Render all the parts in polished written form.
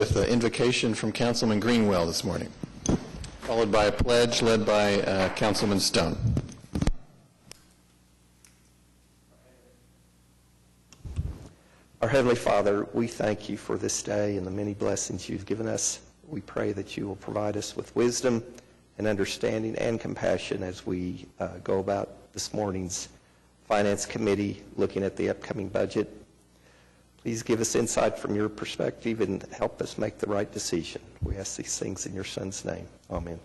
with the invocation from Councilman Greenwell this morning, followed by a pledge led by Councilman Stone. Our Heavenly Father, we thank you for this day and the many blessings you've given us. We pray that you will provide us with wisdom and understanding and compassion as we go about this morning's Finance Committee looking at the upcoming budget. Please give us insight from your perspective and help us make the right decision. We ask these things in your Son's name. Amen.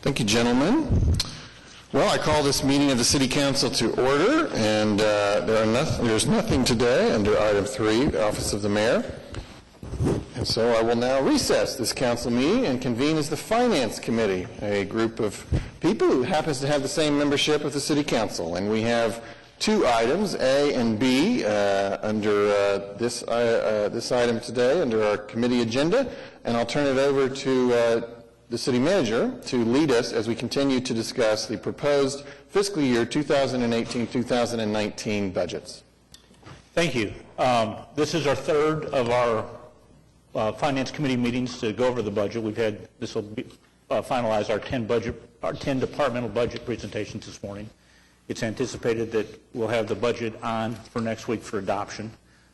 Thank you, gentlemen. Well, I call this meeting of the City Council to order, and there's nothing today under item 3, the Office of the Mayor. And so I will now recess this council meeting and convene as the Finance Committee, a group of people who happens to have the same membership of the City Council. And we have 2 items, A and B, under this item today, under our committee agenda, and I'll turn it over to the City Manager to lead us as we continue to discuss the proposed fiscal year 2018-2019 budgets. Thank you. This is our third of our Finance Committee meetings to go over the budget. This will finalize our 10 departmental budget presentations this morning. It's anticipated that we'll have the budget on for next week for adoption.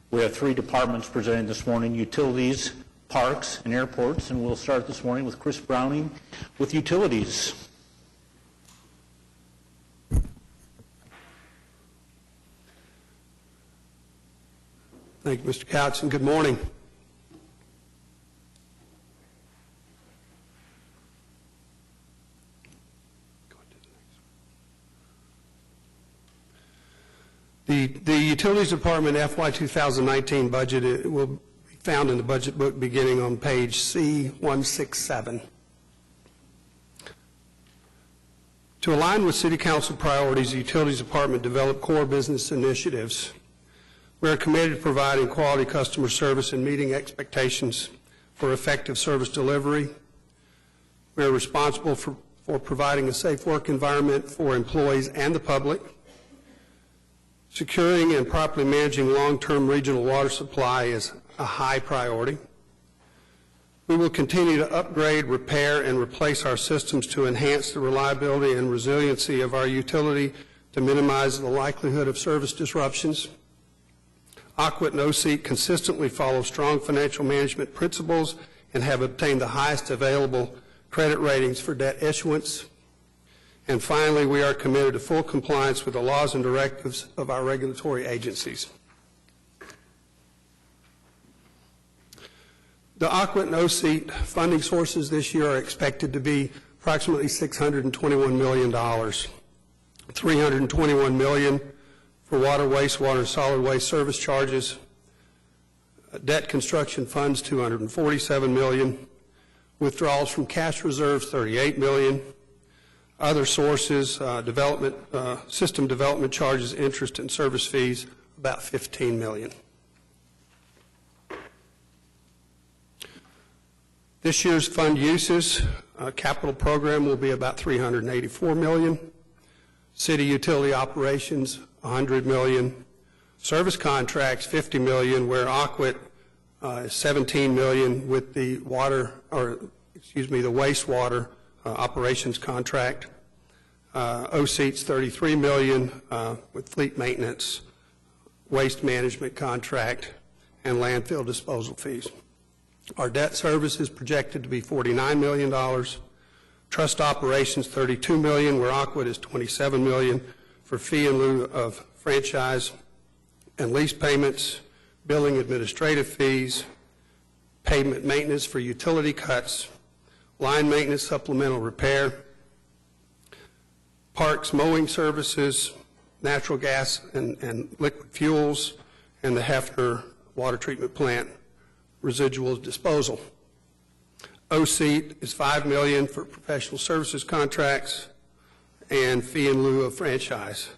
We have 3 departments presenting this morning: utilities, parks, and airports, and we'll start this morning with Chris Browning with utilities. Thank you, Mr. Couch, and good morning. The Utilities Department FY 2019 budget will be found in the budget book beginning on page C167. To align with City Council priorities, the Utilities Department developed core business initiatives. We are committed to providing quality customer service and meeting expectations for effective service delivery. We are responsible for providing a safe work environment for employees and the public. Securing and properly managing long-term regional water supply is a high priority. We will continue to upgrade, repair, and replace our systems to enhance the reliability and resiliency of our utility to minimize the likelihood of service disruptions. Aquit and OSEAT consistently follow strong financial management principles and have obtained the highest available credit ratings for debt issuance. And finally, we are committed to full compliance with the laws and directives of our regulatory agencies. The Aquit and OSEAT funding sources this year are expected to be approximately $621 million. $321 million for water, wastewater, and solid waste service charges. Debt construction funds, $247 million. Withdrawals from cash reserves, $38 million. Other sources, system development charges, interest, and service fees, about $15 million. This year's fund uses, capital program will be about $384 million. City utility operations, $100 million. Service contracts, $50 million, where Aquit is $17 million with the the wastewater operations contract. OSEAT's $33 million with fleet maintenance, waste management contract, and landfill disposal fees. Our debt service is projected to be $49 million. Trust operations, $32 million, where Aquit is $27 million for fee in lieu of franchise and lease payments, billing administrative fees, pavement maintenance for utility cuts, line maintenance supplemental repair, parks mowing services, natural gas and liquid fuels, and the Hefner water treatment plant residuals disposal. OSEAT is $5 million for professional services contracts and fee in lieu of franchise.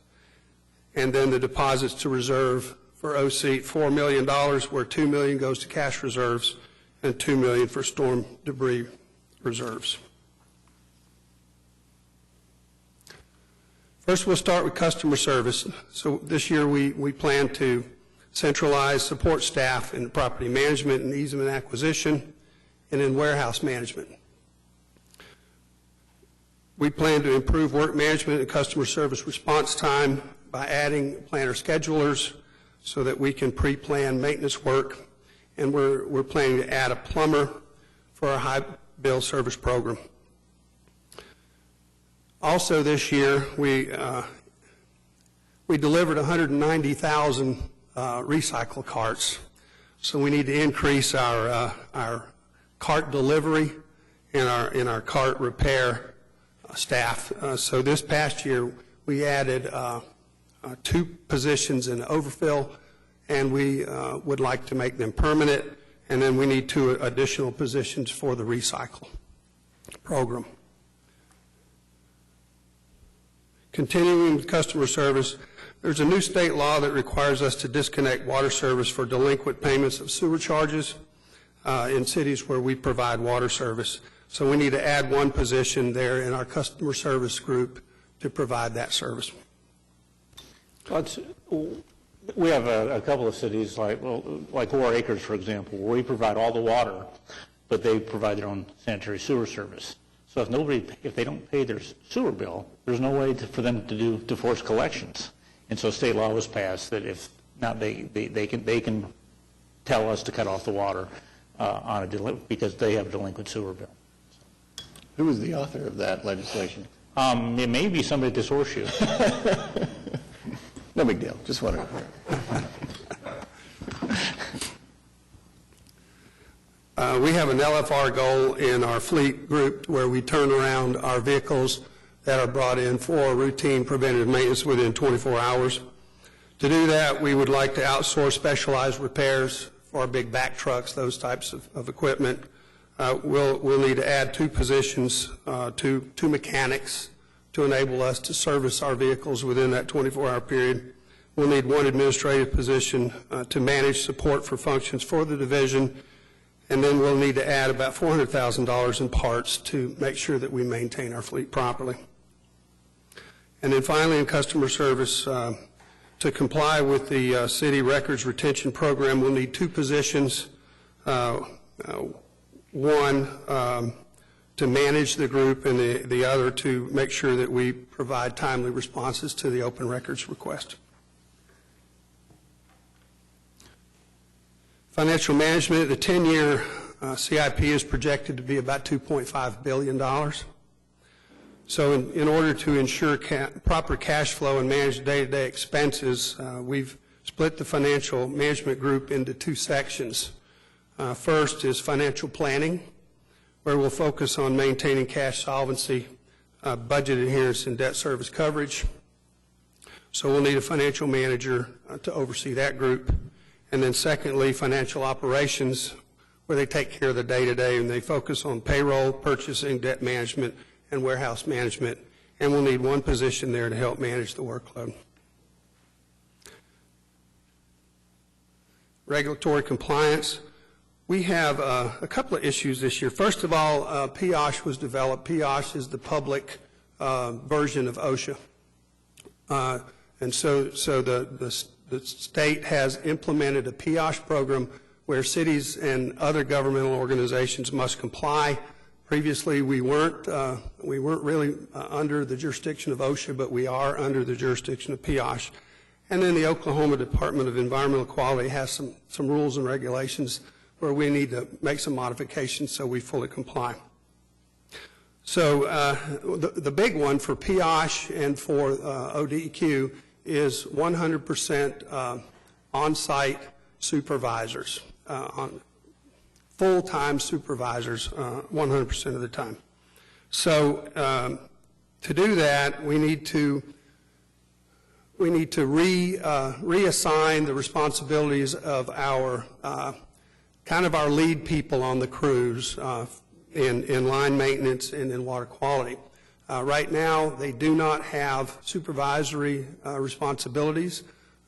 And then the deposits to reserve for OSEAT, $4 million, where $2 million goes to cash reserves and $2 million for storm debris reserves. First, we'll start with customer service. So this year we plan to centralize support staff in property management and easement acquisition and in warehouse management. We plan to improve work management and customer service response time by adding planner schedulers so that we can pre-plan maintenance work, and we're planning to add a plumber for our high bill service program. Also this year, we delivered 190,000 recycle carts, so we need to increase our cart delivery and our cart repair staff. So this past year, we added 2 positions in overfill, and we would like to make them permanent, and then we need 2 additional positions for the recycle program. Continuing with customer service, there's a new state law that requires us to disconnect water service for delinquent payments of sewer charges in cities where we provide water service. So we need to add 1 position there in our customer service group to provide that service. We have a couple of cities like 4 Acres, for example, where we provide all the water, but they provide their own sanitary sewer service. So if they don't pay their sewer bill, there's no way for them to force collections. And so state law was passed that if not, they can tell us to cut off the water because they have a delinquent sewer bill. Who was the author of that legislation? It may be somebody at this horseshoe. No big deal, just wondering. We have an LFR goal in our fleet group where we turn around our vehicles that are brought in for routine preventative maintenance within 24 hours. To do that, we would like to outsource specialized repairs for our big back trucks, those types of equipment. We'll need to add 2 positions, 2 mechanics to enable us to service our vehicles within that 24-hour period. We'll need 1 administrative position to manage support for functions for the division, and then we'll need to add about $400,000 in parts to make sure that we maintain our fleet properly. And then finally, in customer service, to comply with the city records retention program, we'll need 2 positions, 1 to manage the group and the other to make sure that we provide timely responses to the open records request. Financial management, the 10-year CIP is projected to be about $2.5 billion. So in order to ensure proper cash flow and manage day-to-day expenses, we've split the financial management group into 2 sections. First is financial planning, where we'll focus on maintaining cash solvency, budget adherence, and debt service coverage. So we'll need a financial manager to oversee that group. And then secondly, financial operations, where they take care of the day-to-day and they focus on payroll, purchasing, debt management, and warehouse management. And we'll need 1 position there to help manage the workload. Regulatory compliance. We have a couple of issues this year. First of all, PIOSH was developed. PIOSH is the public version of OSHA. And so the state has implemented a PIOSH program where cities and other governmental organizations must comply. Previously, we weren't really under the jurisdiction of OSHA, but we are under the jurisdiction of PIOSH. And then the Oklahoma Department of Environmental Quality has some rules and regulations where we need to make some modifications so we fully comply. So the big one for PIOSH and for ODEQ is 100% on-site supervisors, full-time supervisors 100% of the time. So to do that, we need to reassign the responsibilities of our kind of our lead people on the crews in line maintenance and in water quality. Right now, they do not have supervisory responsibilities.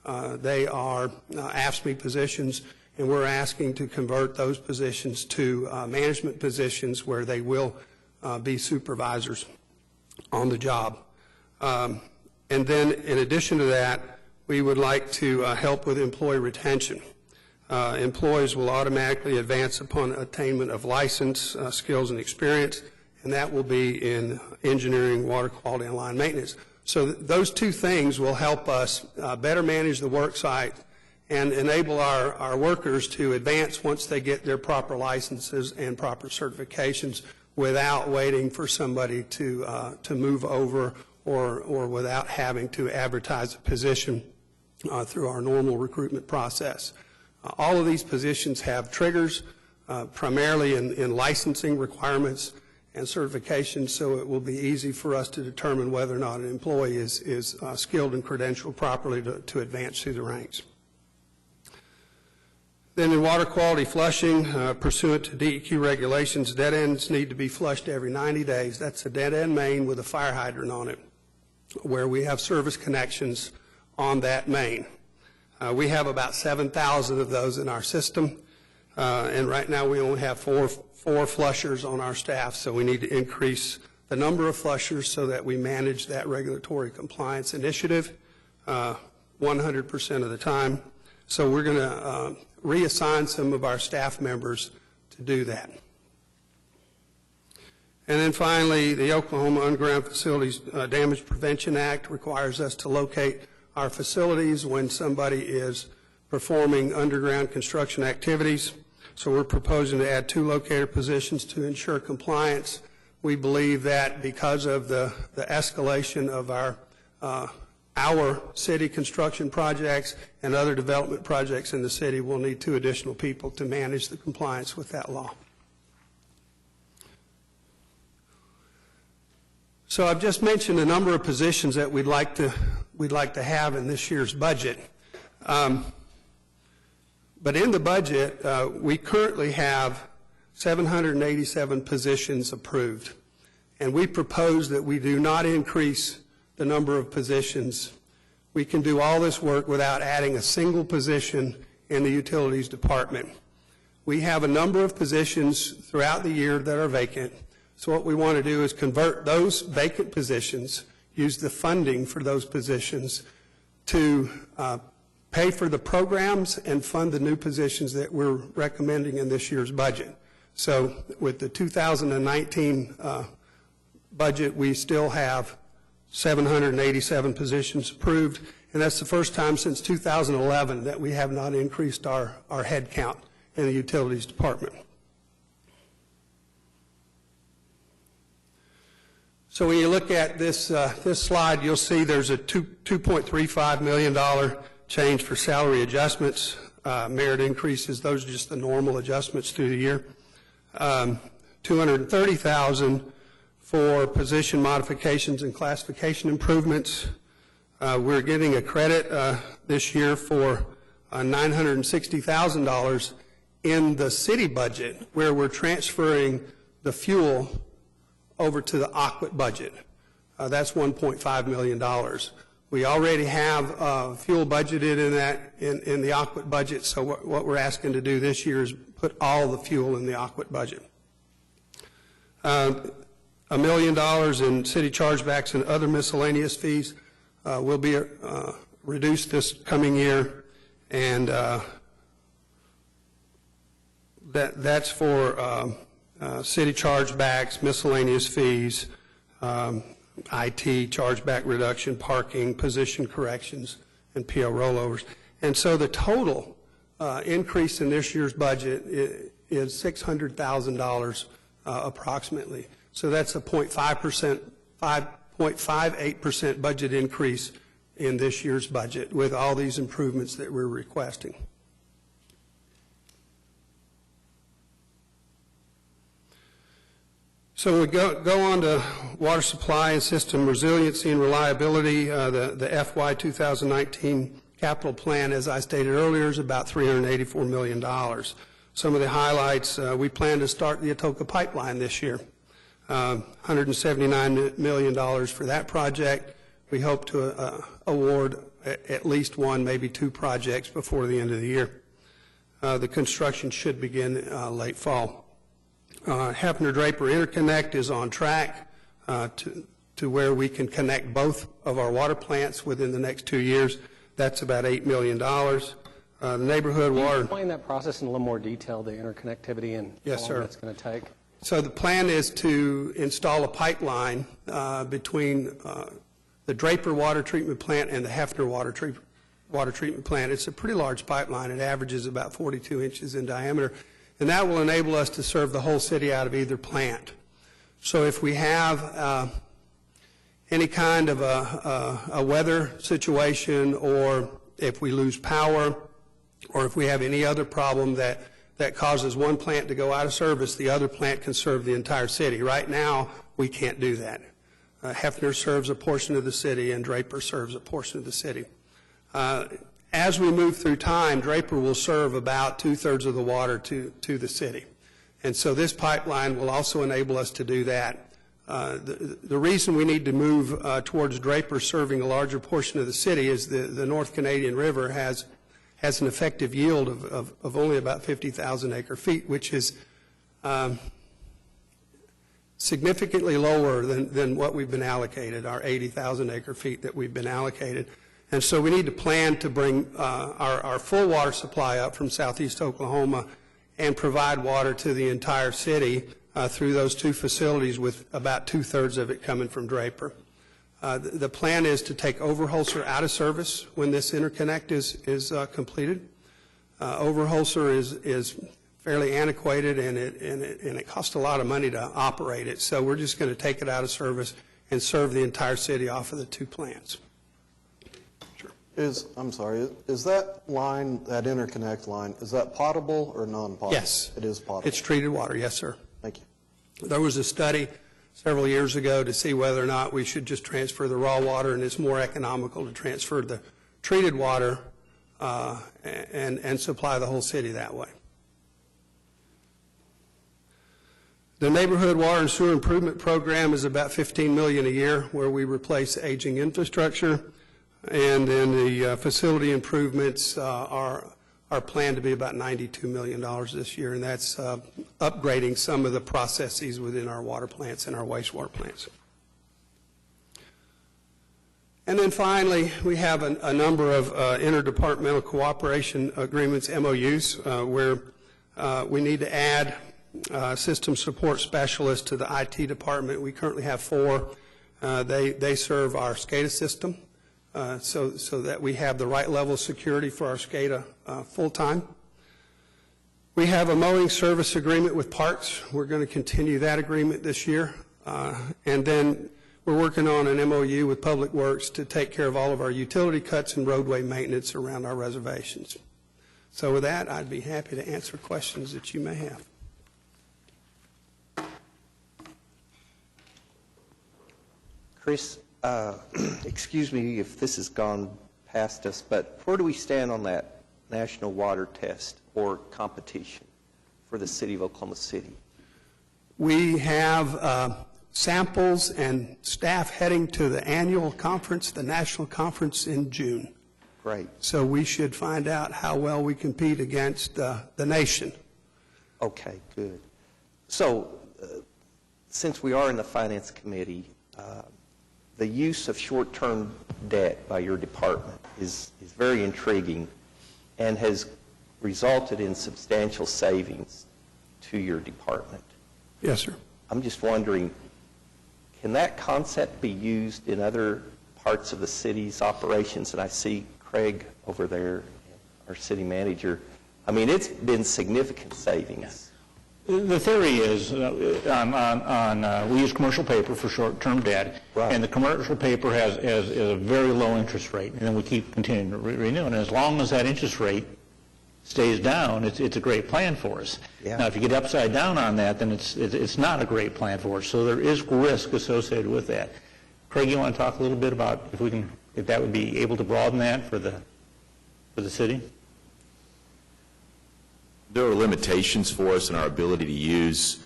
They are AFSCME positions, and we're asking to convert those positions to management positions where they will be supervisors on the job. And then in addition to that, we would like to help with employee retention. Employees will automatically advance upon attainment of license, skills, and experience, and that will be in engineering, water quality, and line maintenance. So those two things will help us better manage the work site and enable our workers to advance once they get their proper licenses and proper certifications without waiting for somebody to move over or without having to advertise a position through our normal recruitment process. All of these positions have triggers, primarily in licensing requirements and certifications, so it will be easy for us to determine whether or not an employee is skilled and credentialed properly to advance through the ranks. Then in water quality flushing, pursuant to DEQ regulations, dead ends need to be flushed every 90 days. That's a dead end main with a fire hydrant on it, where we have service connections on that main. We have about 7,000 of those in our system, and right now we only have four flushers on our staff, so we need to increase the number of flushers so that we manage that regulatory compliance initiative 100% of the time. So we're going to reassign some of our staff members to do that. And then finally, the Oklahoma Underground Facilities Damage Prevention Act requires us to locate our facilities when somebody is performing underground construction activities. So we're proposing to add 2 locator positions to ensure compliance. We believe that because of the escalation of our city construction projects and other development projects in the city, we'll need 2 additional people to manage the compliance with that law. So I've just mentioned a number of positions that we'd like to have in this year's budget. But in the budget, we currently have 787 positions approved. And we propose that we do not increase the number of positions. We can do all this work without adding a single position in the utilities department. We have a number of positions throughout the year that are vacant. So what we want to do is convert those vacant positions, use the funding for those positions to pay for the programs and fund the new positions that we're recommending in this year's budget. So with the 2019 budget, we still have 787 positions approved, and that's the first time since 2011 that we have not increased our head count in the utilities department. So when you look at this slide, you'll see there's a $2.35 million change for salary adjustments, merit increases. Those are just the normal adjustments through the year. $230,000 for position modifications and classification improvements. We're getting a credit this year for $960,000 in the city budget, where we're transferring the fuel over to the Aquit budget. That's $1.5 million. We already have fuel budgeted in that in the Aquit budget, so what we're asking to do this year is put all the fuel in the Aquit budget. $1 million in city chargebacks and other miscellaneous fees will be reduced this coming year, and that's for city chargebacks, miscellaneous fees, IT, chargeback reduction, parking, position corrections, and PO rollovers. And so the total increase in this year's budget is $600,000 approximately. So that's a 5.58% budget increase in this year's budget with all these improvements that we're requesting. So we go on to water supply and system resiliency and reliability. The FY 2019 capital plan, as I stated earlier, is about $384 million. Some of the highlights, we plan to start the Atoka Pipeline this year. $179 million for that project. We hope to award at least one, maybe two projects before the end of the year. The construction should begin late fall. Hefner-Draper Interconnect is on track to where we can connect both of our water plants within the next 2 years. That's about $8 million. The neighborhood Can you water... explain that process in a little more detail, the interconnectivity and Yes, how sir. long that's going to take? So the plan is to install a pipeline between the Draper Water Treatment Plant and the Hefner Water Treatment Plant. It's a pretty large pipeline. It averages about 42 inches in diameter, and that will enable us to serve the whole city out of either plant. So if we have any kind of a weather situation, or if we lose power, or if we have any other problem that causes one plant to go out of service, the other plant can serve the entire city. Right now, we can't do that. Hefner serves a portion of the city, and Draper serves a portion of the city. As we move through time, Draper will serve about 2/3 of the water to the city. And so this pipeline will also enable us to do that. The reason we need to move towards Draper serving a larger portion of the city is the North Canadian River has an effective yield of only about 50,000 acre-feet, which is significantly lower than what we've been allocated, our 80,000 acre-feet that we've been allocated. And so we need to plan to bring our full water supply up from southeast Oklahoma and provide water to the entire city through those two facilities, with about 2/3 of it coming from Draper. The plan is to take Overholser out of service when this interconnect is completed. Overholser is fairly antiquated, and it costs a lot of money to operate it. So we're just going to take it out of service and serve the entire city off of the two plants. I'm sorry, is that line, that interconnect line, is that potable or non-potable? Yes. It is potable. It's treated water, yes, sir. Thank you. There was a study several years ago to see whether or not we should just transfer the raw water, and it's more economical to transfer the treated water and supply the whole city that way. The Neighborhood Water and Sewer Improvement Program is about $15 million a year, where we replace aging infrastructure, and then the facility improvements are planned to be about $92 million this year, and that's upgrading some of the processes within our water plants and our wastewater plants. And then finally, we have a number of interdepartmental cooperation agreements, MOUs, where we need to add system support specialists to the IT department. We currently have 4. They serve our SCADA system, so that we have the right level of security for our SCADA full-time. We have a mowing service agreement with Parks. We're going to continue that agreement this year. And then we're working on an MOU with Public Works to take care of all of our utility cuts and roadway maintenance around our reservations. So with that, I'd be happy to answer questions that you may have. Chris, excuse me if this has gone past us, but where do we stand on that national water test or competition for the city of Oklahoma City? We have samples and staff heading to the annual conference, the national conference, in June. Great. So we should find out how well we compete against the nation. Okay, good. So since we are in the Finance Committee, the use of short-term debt by your department is very intriguing and has resulted in substantial savings to your department. Yes, sir. I'm just wondering, can that concept be used in other parts of the city's operations? And I see Craig over there, our city manager. I mean, it's been significant savings. The theory is we use commercial paper for short-term debt, Right. and the commercial paper has a very low interest rate, and then we keep continuing to renew. And as long as that interest rate stays down, it's a great plan for us. Yeah. Now, if you get upside down on that, then it's not a great plan for us. So there is risk associated with that. Craig, you want to talk a little bit about if that would be able to broaden that for the city? there are limitations for us in our ability to use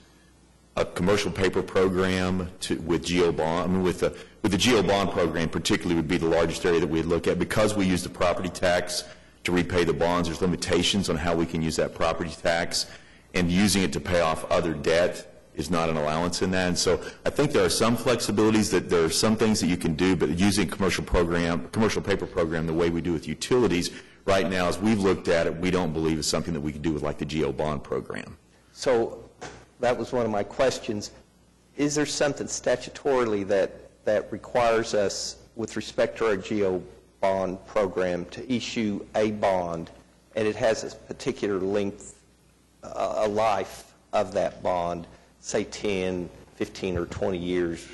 a commercial paper program with GeoBond. I mean, with the GeoBond program particularly would be the largest area that we'd look at. Because we use the property tax to repay the bonds, there's limitations on how we can use that property tax, and using it to pay off other debt is not an allowance in that. And so I think there are some flexibilities, that there are some things that you can do, but using commercial paper program the way we do with utilities right now, as we've looked at it, we don't believe is something that we can do with like the GeoBond program. So that was one of my questions. Is there something statutorily that requires us, with respect to our GEO bond program, to issue a bond, and it has a particular length, a life of that bond, say 10, 15, or 20 years?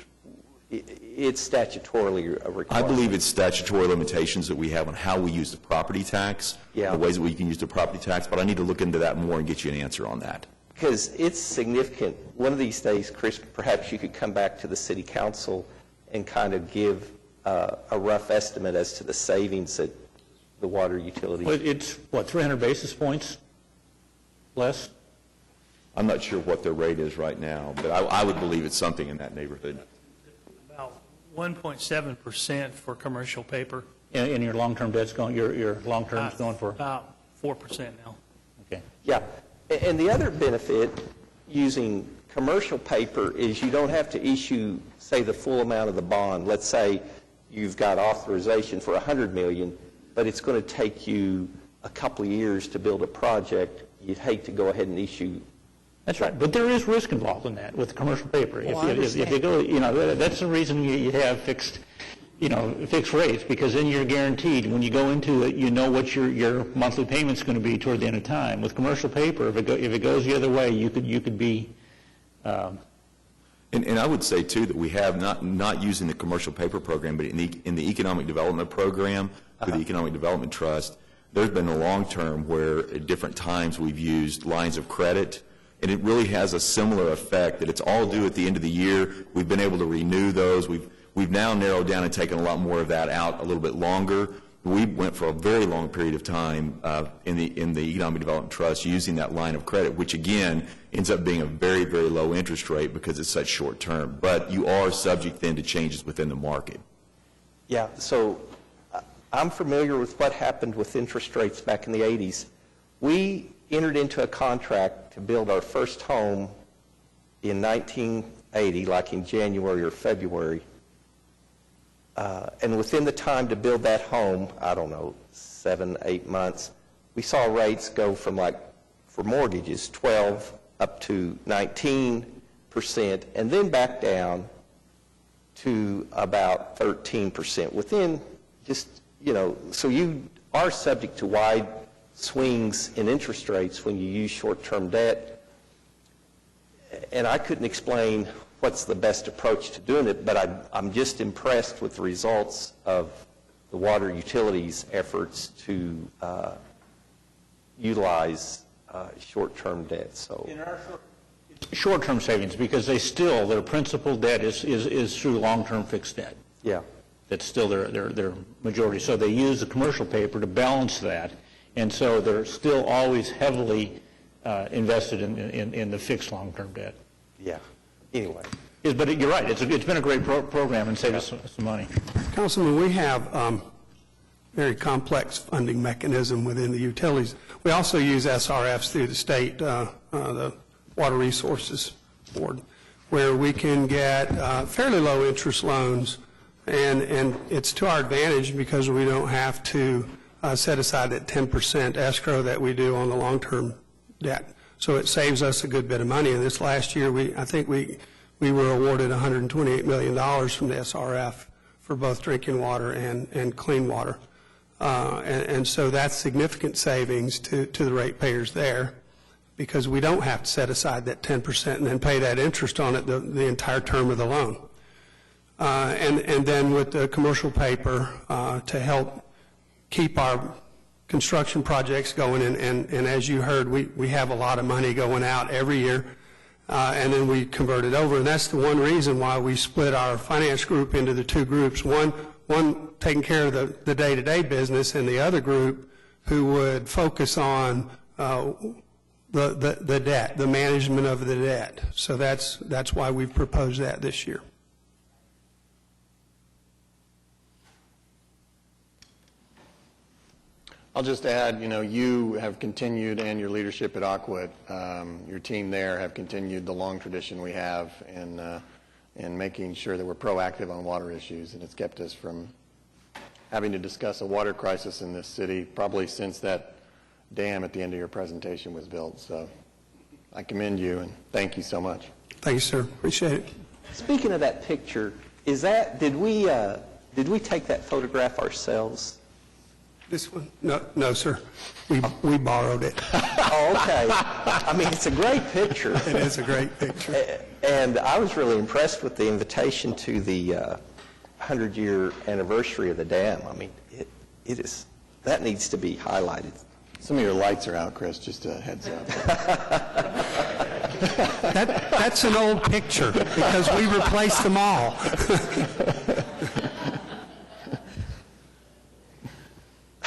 It's statutorily a requirement. I believe it's statutory limitations that we have on how we use the property tax, Yeah. the ways that we can use the property tax, but I need to look into that more and get you an answer on that. Because it's significant. One of these days, Chris, perhaps you could come back to the city council and kind of give a rough estimate as to the savings that the water utility. Well, it's, 300 basis points less? I'm not sure what their rate is right now, but I would believe it's something in that neighborhood. About 1.7% for commercial paper. And your long-term debt's going, your long-term's going for? About 4% now. Okay. Yeah. And the other benefit using commercial paper is you don't have to issue, say, the full amount of the bond. Let's say you've got authorization for $100 million, but it's going to take you a couple of years to build a project. You'd hate to go ahead and issue. That's right, but there is risk involved in that with commercial paper. Well, I If you go, that's the reason you have fixed rates, because then you're guaranteed, when you go into it, you know what your monthly payment's going to be toward the end of time. With commercial paper, if it goes the other way, you could be. And I would say, too, that we have not using the commercial paper program, but in the economic development program, through the Economic Development Trust, there's been a long term where at different times we've used lines of credit, and it really has a similar effect, that it's all due at the end of the year. We've been able to renew those. We've now narrowed down and taken a lot more of that out a little bit longer. We went for a very long period of time in the Economic Development Trust using that line of credit, which again ends up being a very, very low interest rate because it's such short term. But you are subject then to changes within the market. Yeah, so I'm familiar with what happened with interest rates back in the 80s. We entered into a contract to build our first home in 1980, like in January or February. And within the time to build that home, I don't know, 7, 8 months, we saw rates go from, like, for mortgages, 12 up to 19%, and then back down to about 13% within just, so you are subject to wide swings in interest rates when you use short-term debt. And I couldn't explain what's the best approach to doing it, but I'm just impressed with the results of the water utilities' efforts to utilize short-term debt. So Short-term savings, because their principal debt is through long-term fixed debt. yeah, That's still their majority. So they use the commercial paper to balance that, and so they're still always heavily invested in the fixed long-term debt. yeah. Anyway. But you're right, it's been a great program and saved us some money. Councilman, we have very complex funding mechanism within the utilities. We also use SRFs through the state, the Water Resources Board, where we can get fairly low interest loans, and it's to our advantage because we don't have to set aside that 10% escrow that we do on the long-term debt. So it saves us a good bit of money. And this last year, I think we were awarded $128 million from the SRF for both drinking water and clean water. And so that's significant savings to the ratepayers there, because we don't have to set aside that 10% and then pay that interest on it the entire term of the loan. And then with the commercial paper to help keep our construction projects going, and as you heard, we have a lot of money going out every year, and then we convert it over. And that's the one reason why we split our finance group into the two groups, one taking care of the day-to-day business, and the other group who would focus on the debt, the management of the debt. So that's why we've proposed that this year. I'll just add, you have continued, and your leadership at Aquit, your team there have continued the long tradition we have in making sure that we're proactive on water issues, and it's kept us from having to discuss a water crisis in this city probably since that dam at the end of your presentation was built. So I commend you, and thank you so much. Thank you, sir. Appreciate it. Speaking of that picture, did we take that photograph ourselves? This one? No, sir. We borrowed it. Oh, okay. I mean, it's a great picture. It is a great picture. And I was really impressed with the invitation to the 100-year anniversary of the dam. I mean, that needs to be highlighted. Some of your lights are out, Chris, just a heads up. That's an old picture because we replaced them all.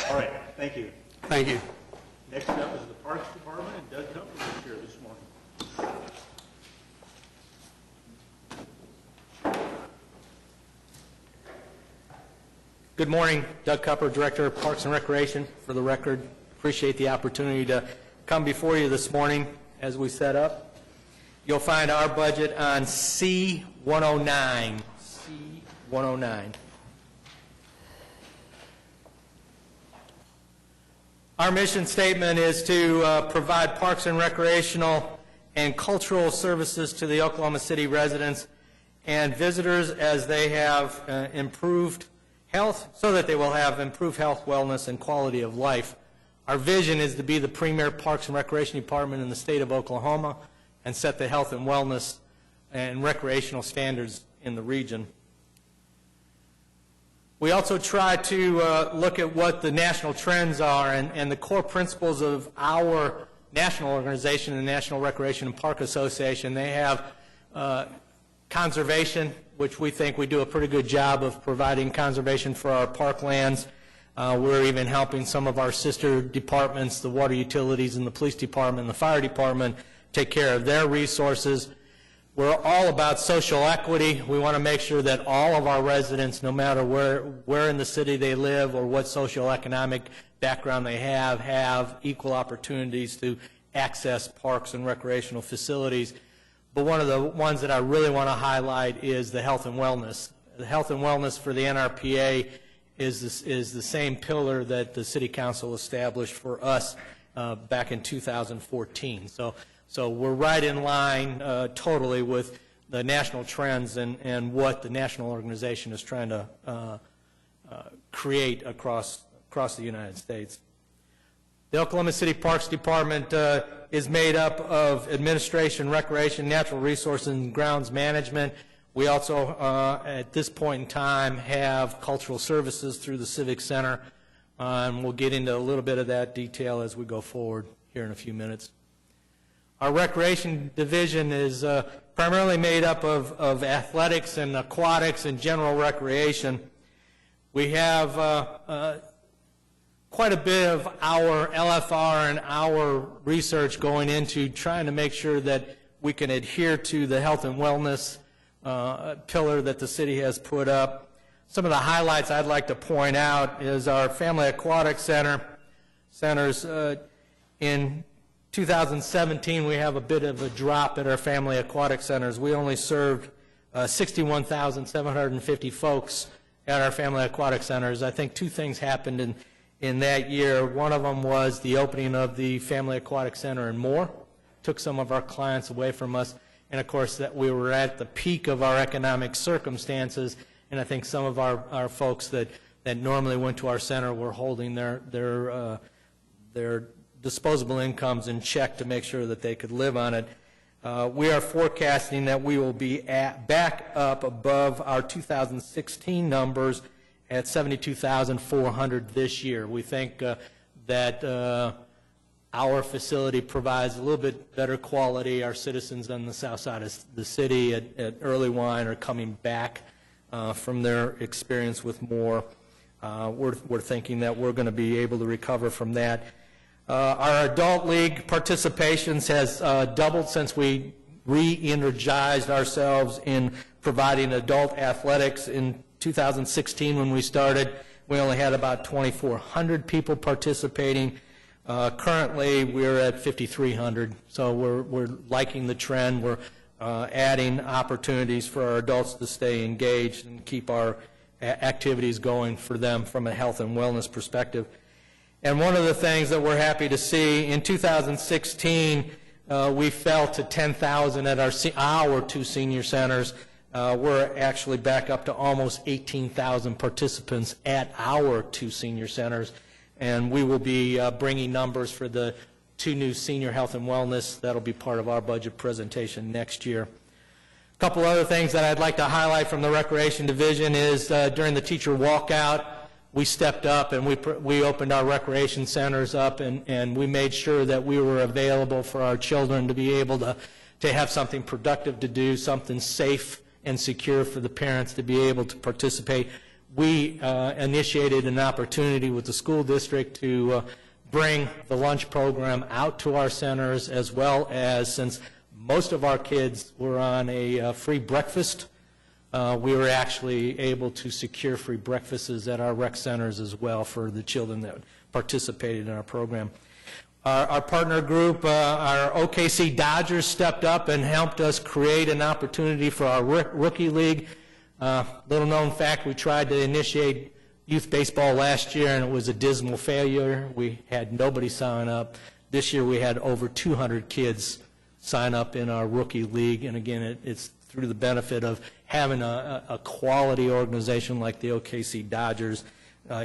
All right, thank you. Thank you. Next up is the Parks Department, and Doug Cumber is here this morning. Good morning, Doug Cupper, Director of Parks and Recreation. For the record, appreciate the opportunity to come before you this morning as we set up. You'll find our budget on C-109. C-109. Our mission statement is to provide parks and recreational and cultural services to the Oklahoma City residents and visitors as they have improved health, so that they will have improved health, wellness, and quality of life. Our vision is to be the premier Parks and Recreation Department in the state of Oklahoma and set the health and wellness and recreational standards in the region. We also try to look at what the national trends are and the core principles of our national organization, the National Recreation and Park Association. They have conservation, which we think we do a pretty good job of providing conservation for our parklands. We're even helping some of our sister departments, the water utilities and the police department and the fire department, take care of their resources. We're all about social equity. We want to make sure that all of our residents, no matter where in the city they live or what socioeconomic background they have equal opportunities to access parks and recreational facilities. But one of the ones that I really want to highlight is the health and wellness. The health and wellness for the NRPA is the same pillar that the City Council established for us back in 2014. So we're right in line totally with the national trends and what the national organization is trying to create across the United States. The Oklahoma City Parks Department is made up of administration, recreation, natural resources, and grounds management. We also, at this point in time, have cultural services through the Civic Center, and we'll get into a little bit of that detail as we go forward here in a few minutes. Our recreation division is primarily made up of athletics and aquatics and general recreation. We have quite a bit of our LFR and our research going into trying to make sure that we can adhere to the health and wellness pillar that the city has put up. Some of the highlights I'd like to point out is our Family Aquatic Centers. In 2017, we have a bit of a drop at our Family Aquatic Centers. We only served 61,750 folks at our Family Aquatic Centers. I think two things happened in that year. One of them was the opening of the Family Aquatic Center in Moore, took some of our clients away from us, and of course that we were at the peak of our economic circumstances, and I think some of our folks that normally went to our center were holding their disposable incomes in check to make sure that they could live on it. We are forecasting that we will be back up above our 2016 numbers at 72,400 this year. We think that our facility provides a little bit better quality. Our citizens on the south side of the city at Early Wine are coming back from their experience with Moore. We're thinking that we're going to be able to recover from that. Our adult league participations has doubled since we re-energized ourselves in providing adult athletics. In 2016, when we started, we only had about 2,400 people participating. Currently, we're at 5,300, so we're liking the trend. We're adding opportunities for our adults to stay engaged and keep our activities going for them from a health and wellness perspective. And one of the things that we're happy to see, in 2016, we fell to 10,000 at our 2 senior centers. We're actually back up to almost 18,000 participants at our 2 senior centers, and we will be bringing numbers for the 2 new senior health and wellness. That'll be part of our budget presentation next year. A couple other things that I'd like to highlight from the Recreation Division is during the teacher walkout, we stepped up and we opened our recreation centers up, and we made sure that we were available for our children to be able to have something productive to do, something safe and secure for the parents to be able to participate. We initiated an opportunity with the school district to bring the lunch program out to our centers, as well as, since most of our kids were on a free breakfast, we were actually able to secure free breakfasts at our rec centers as well for the children that participated in our program. Our partner group, our OKC Dodgers, stepped up and helped us create an opportunity for our rookie league. Little known fact, we tried to initiate youth baseball last year and it was a dismal failure. We had nobody sign up. This year we had over 200 kids sign up in our rookie league, and again, it's through the benefit of having a quality organization like the OKC Dodgers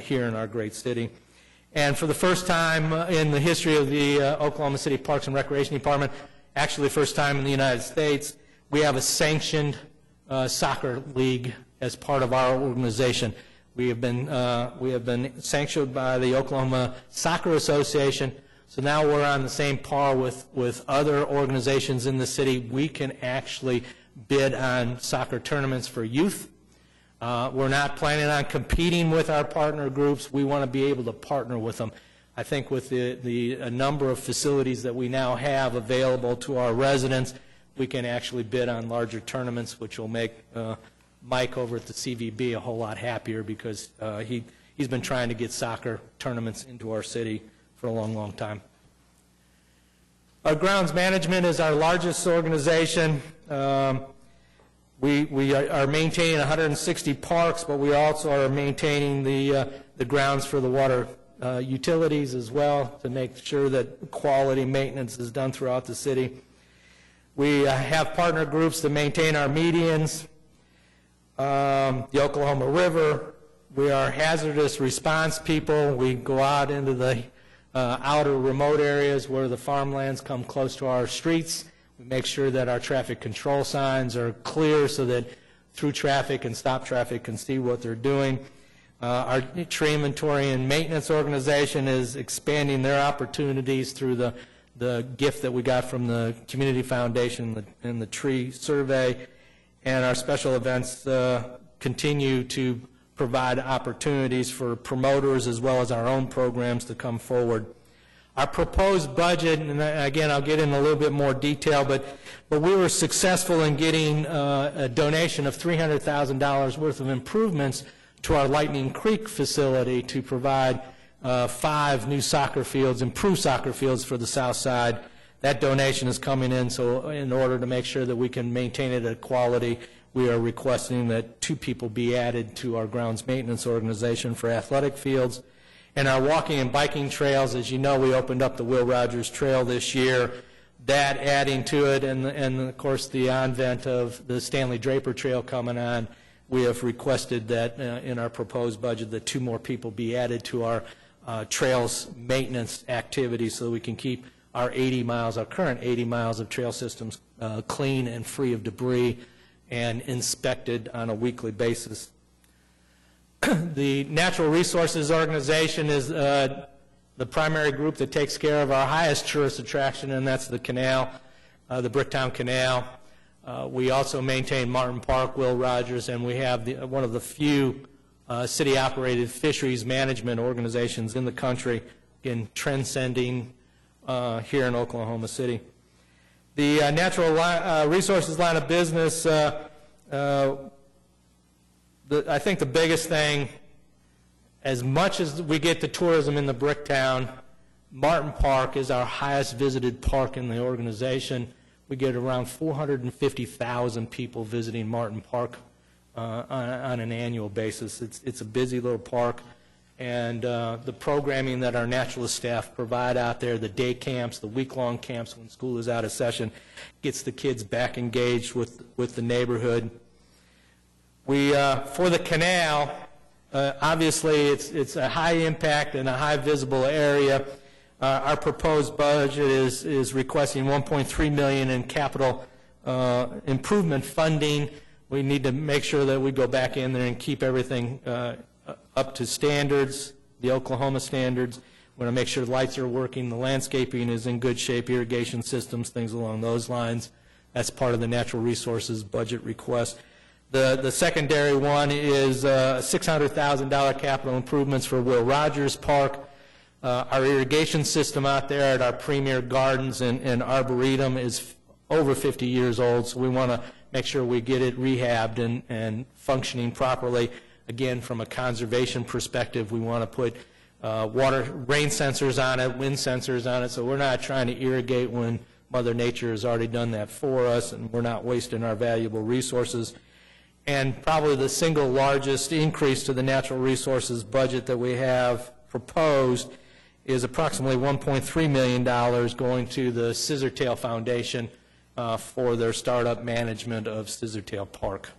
here in our great city. And for the first time in the history of the Oklahoma City Parks and Recreation Department, actually the first time in the United States, we have a sanctioned soccer league as part of our organization. We have been sanctioned by the Oklahoma Soccer Association, so now we're on the same par with other organizations in the city. We can actually bid on soccer tournaments for youth. We're not planning on competing with our partner groups. We want to be able to partner with them. I think with the number of facilities that we now have available to our residents, we can actually bid on larger tournaments, which will make Mike over at the CVB a whole lot happier, because he's been trying to get soccer tournaments into our city for a long, long time. Our grounds management is our largest organization. We are maintaining 160 parks, but we also are maintaining the grounds for the water utilities as well, to make sure that quality maintenance is done throughout the city. We have partner groups to maintain our medians, the Oklahoma River. We are hazardous response people. We go out into the outer remote areas where the farmlands come close to our streets. We make sure that our traffic control signs are clear so that through traffic and stop traffic can see what they're doing. Our tree inventory and maintenance organization is expanding their opportunities through the gift that we got from the Community Foundation and the tree survey. And our special events continue to provide opportunities for promoters as well as our own programs to come forward. Our proposed budget, and again, I'll get in a little bit more detail, but we were successful in getting a donation of $300,000 worth of improvements to our Lightning Creek facility to provide 5 new soccer fields, improved soccer fields for the south side. That donation is coming in, so in order to make sure that we can maintain it at quality, we are requesting that 2 people be added to our grounds maintenance organization for athletic fields. And our walking and biking trails, as you know, we opened up the Will Rogers Trail this year. That adding to it, and of course the advent of the Stanley Draper Trail coming on, we have requested that in our proposed budget that 2 more people be added to our trails maintenance activities so that we can keep our 80 miles, our current 80 miles of trail systems clean and free of debris and inspected on a weekly basis. The Natural Resources Organization is the primary group that takes care of our highest tourist attraction, and that's the canal, the Bricktown Canal. We also maintain Martin Park, Will Rogers, and we have one of the few city-operated fisheries management organizations in the country, again, transcending here in Oklahoma City. The natural resources line of business, I think the biggest thing, as much as we get the tourism in the Bricktown, Martin Park is our highest visited park in the organization. We get around 450,000 people visiting Martin Park on an annual basis. It's a busy little park, and the programming that our naturalist staff provide out there, the day camps, the week-long camps when school is out of session, gets the kids back engaged with the neighborhood. We, for the canal, obviously it's a high impact and a high visible area. Our proposed budget is requesting $1.3 million in capital improvement funding. We need to make sure that we go back in there and keep everything up to standards, the Oklahoma standards. We want to make sure the lights are working, the landscaping is in good shape, irrigation systems, things along those lines. That's part of the natural resources budget request. The secondary one is $600,000 capital improvements for Will Rogers Park. Our irrigation system out there at our Premier Gardens and Arboretum is over 50 years old, so we want to make sure we get it rehabbed and functioning properly. Again, from a conservation perspective, we want to put rain sensors on it, wind sensors on it, so we're not trying to irrigate when Mother Nature has already done that for us, and we're not wasting our valuable resources. And probably the single largest increase to the natural resources budget that we have proposed is approximately $1.3 million going to the Scissortail Foundation for their startup management of Scissortail Park.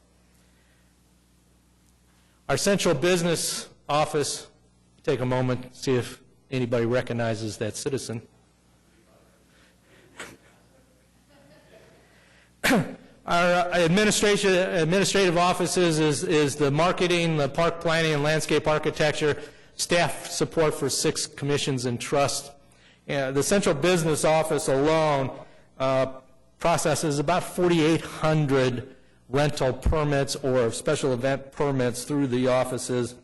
Our central business office, take a moment, see if anybody recognizes that citizen. Our administrative offices is the marketing, the park planning, and landscape architecture, staff support for 6 commissions and trusts. The central business office alone processes about 4,800 rental permits or special event permits through the offices.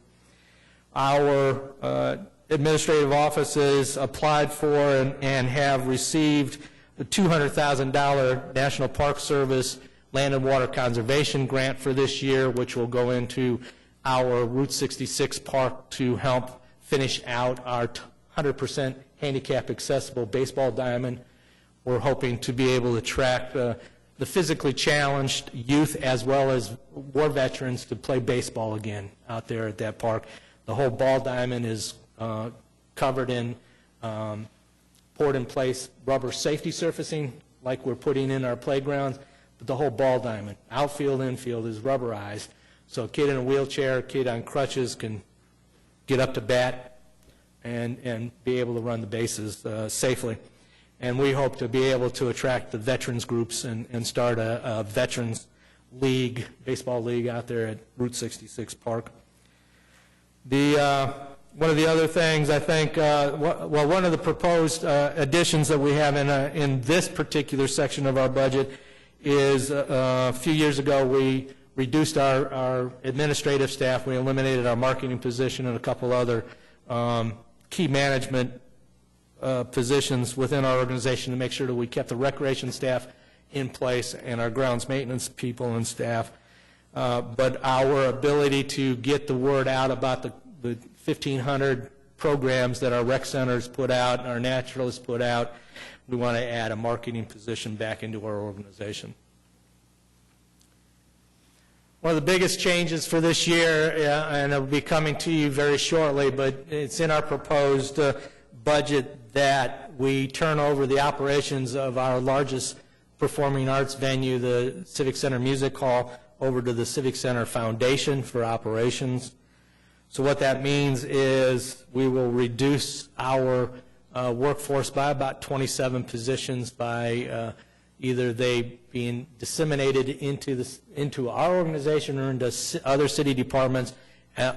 Our administrative offices applied for and have received the $200,000 National Park Service Land and Water Conservation Grant for this year, which will go into our Route 66 park to help finish out our 100% handicap accessible baseball diamond. We're hoping to be able to attract the physically challenged youth as well as war veterans to play baseball again out there at that park. The whole ball diamond is covered in poured in place rubber safety surfacing like we're putting in our playgrounds, but the whole ball diamond, outfield, infield, is rubberized. So a kid in a wheelchair, a kid on crutches can get up to bat and be able to run the bases safely. And we hope to be able to attract the veterans groups and start a veterans league, baseball league out there at Route 66 Park. One of the other things I think, one of the proposed additions that we have in this particular section of our budget is a few years ago we reduced our administrative staff. We eliminated our marketing position and a couple other key management positions within our organization to make sure that we kept the recreation staff in place and our grounds maintenance people and staff. But our ability to get the word out about the 1,500 programs that our rec centers put out and our naturalists put out, we want to add a marketing position back into our organization. One of the biggest changes for this year, and it will be coming to you very shortly, but it's in our proposed budget that we turn over the operations of our largest performing arts venue, the Civic Center Music Hall, over to the Civic Center Foundation for operations. So what that means is we will reduce our workforce by about 27 positions by either they being disseminated into our organization or into other city departments,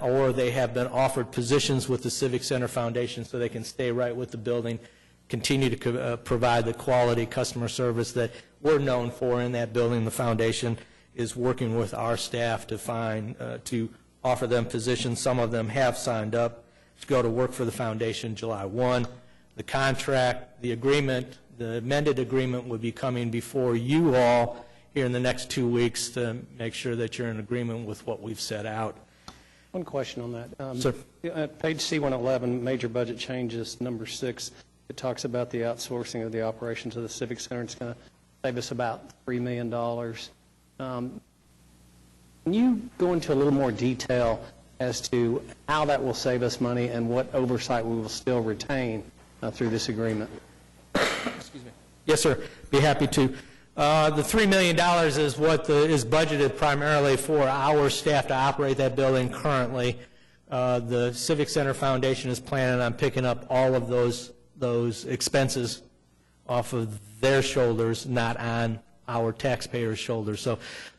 or they have been offered positions with the Civic Center Foundation so they can stay right with the building, continue to provide the quality customer service that we're known for in that building. The foundation is working with our staff to find, to offer them positions. Some of them have signed up to go to work for the foundation July 1. The contract, the agreement, the amended agreement will be coming before you all here in the next 2 weeks to make sure that you're in agreement with what we've set out. One question on that. Sir. At page C111, major budget changes, number 6, it talks about the outsourcing of the operations of the Civic Center. It's going to save us about $3 million. Can you go into a little more detail as to how that will save us money and what oversight we will still retain through this agreement? Excuse me. Yes, sir. Be happy to. The $3 million is what is budgeted primarily for our staff to operate that building currently. The Civic Center Foundation is planning on picking up all of those expenses off of their shoulders, not on our taxpayers' shoulders.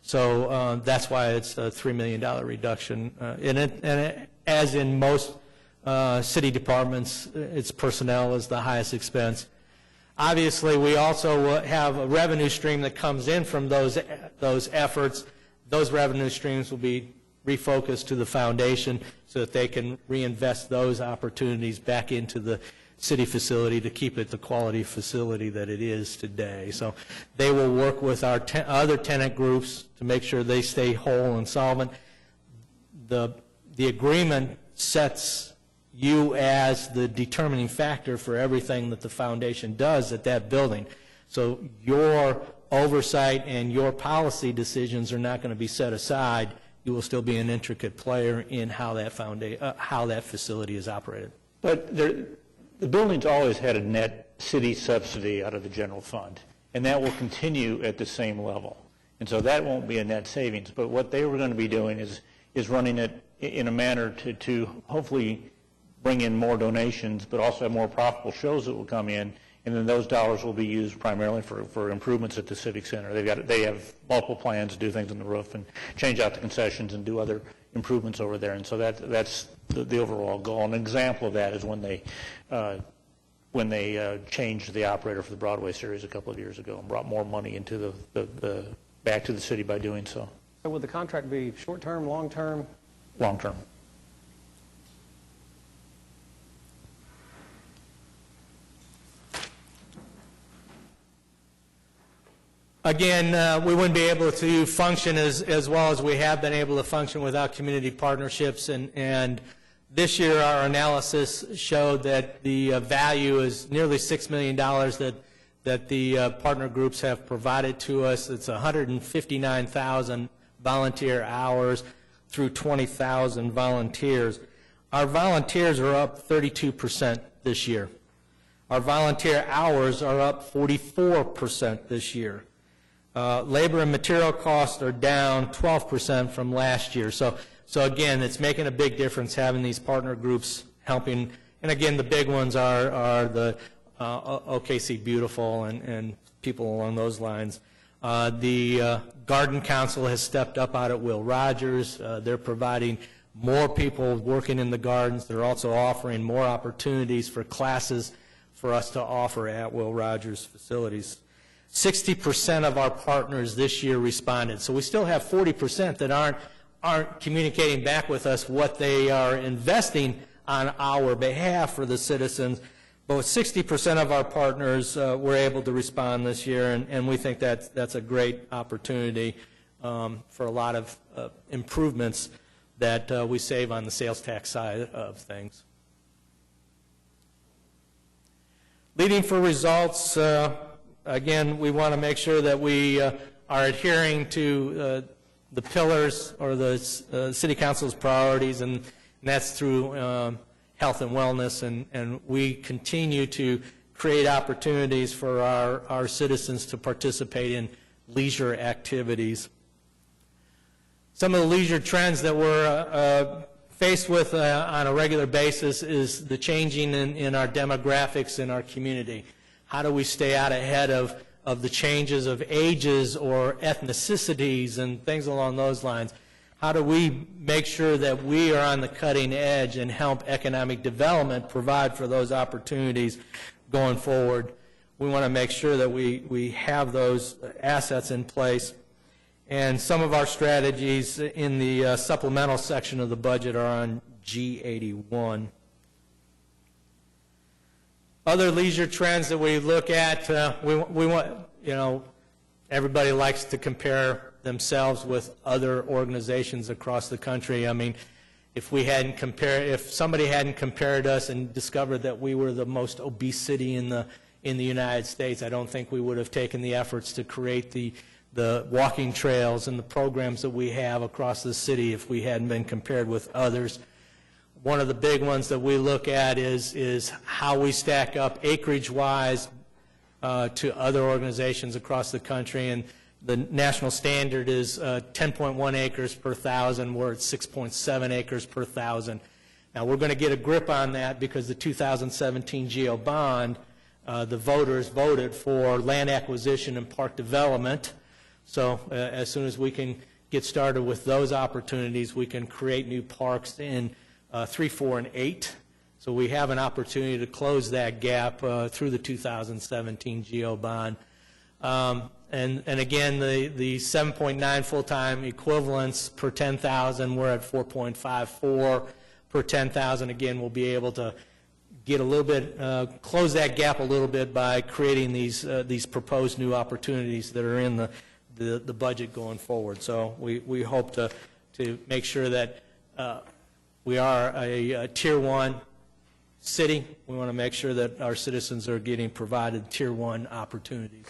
So that's why it's a $3 million reduction. And as in most city departments, its personnel is the highest expense. Obviously, we also have a revenue stream that comes in from those efforts. Those revenue streams will be refocused to the foundation so that they can reinvest those opportunities back into the city facility to keep it the quality facility that it is today. So they will work with our other tenant groups to make sure they stay whole and solvent. The agreement sets you as the determining factor for everything that the foundation does at that building. So your oversight and your policy decisions are not going to be set aside. You will still be an intricate player in how that facility is operated. But the building's always had a net city subsidy out of the general fund, and that will continue at the same level. And so that won't be a net savings. But what they were going to be doing is running it in a manner to hopefully bring in more donations, but also have more profitable shows that will come in, and then those dollars will be used primarily for improvements at the Civic Center. They have multiple plans to do things on the roof and change out the concessions and do other improvements over there, and so that's the overall goal. An example of that is when they changed the operator for the Broadway series a couple of years ago and brought more money into the back to the city by doing so. So would the contract be short-term, long-term? Long-term. Again, we wouldn't be able to function as well as we have been able to function without community partnerships. And this year, our analysis showed that the value is nearly $6 million that the partner groups have provided to us. It's 159,000 volunteer hours through 20,000 volunteers. Our volunteers are up 32% this year. Our volunteer hours are up 44% this year. Labor and material costs are down 12% from last year. So again, it's making a big difference having these partner groups helping. And again, the big ones are the OKC Beautiful and people along those lines. The Garden Council has stepped up out at Will Rogers. They're providing more people working in the gardens. They're also offering more opportunities for classes for us to offer at Will Rogers facilities. 60% of our partners this year responded. So we still have 40% that aren't communicating back with us what they are investing on our behalf for the citizens. But 60% of our partners were able to respond this year, and we think that's a great opportunity for a lot of improvements that we save on the sales tax side of things. Leading for results, again, we want to make sure that we are adhering to the pillars or the City Council's priorities, and that's through health and wellness, and we continue to create opportunities for our citizens to participate in leisure activities. Some of the leisure trends that we're faced with on a regular basis is the changing in our demographics in our community. How do we stay out ahead of the changes of ages or ethnicities and things along those lines? How do we make sure that we are on the cutting edge and help economic development provide for those opportunities going forward? We want to make sure that we have those assets in place. And some of our strategies in the supplemental section of the budget are on G81. Other leisure trends that we look at, we want, everybody likes to compare themselves with other organizations across the country. I mean, if somebody hadn't compared us and discovered that we were the most obese city in the United States, I don't think we would have taken the efforts to create the walking trails and the programs that we have across the city if we hadn't been compared with others. One of the big ones that we look at is how we stack up acreage-wise to other organizations across the country, and the national standard is 10.1 acres per thousand. We're at 6.7 acres per thousand. Now, we're going to get a grip on that because the 2017 GO bond, the voters voted for land acquisition and park development. So as soon as we can get started with those opportunities, we can create new parks in 3, 4, and 8. So we have an opportunity to close that gap through the 2017 GO bond. And again, the 7.9 full-time equivalents per 10,000, we're at 4.54 per 10,000. Again, we'll be able to get a little bit, close that gap a little bit by creating these proposed new opportunities that are in the budget going forward. So we hope to make sure that we are a Tier 1 city. We want to make sure that our citizens are getting provided Tier 1 opportunities.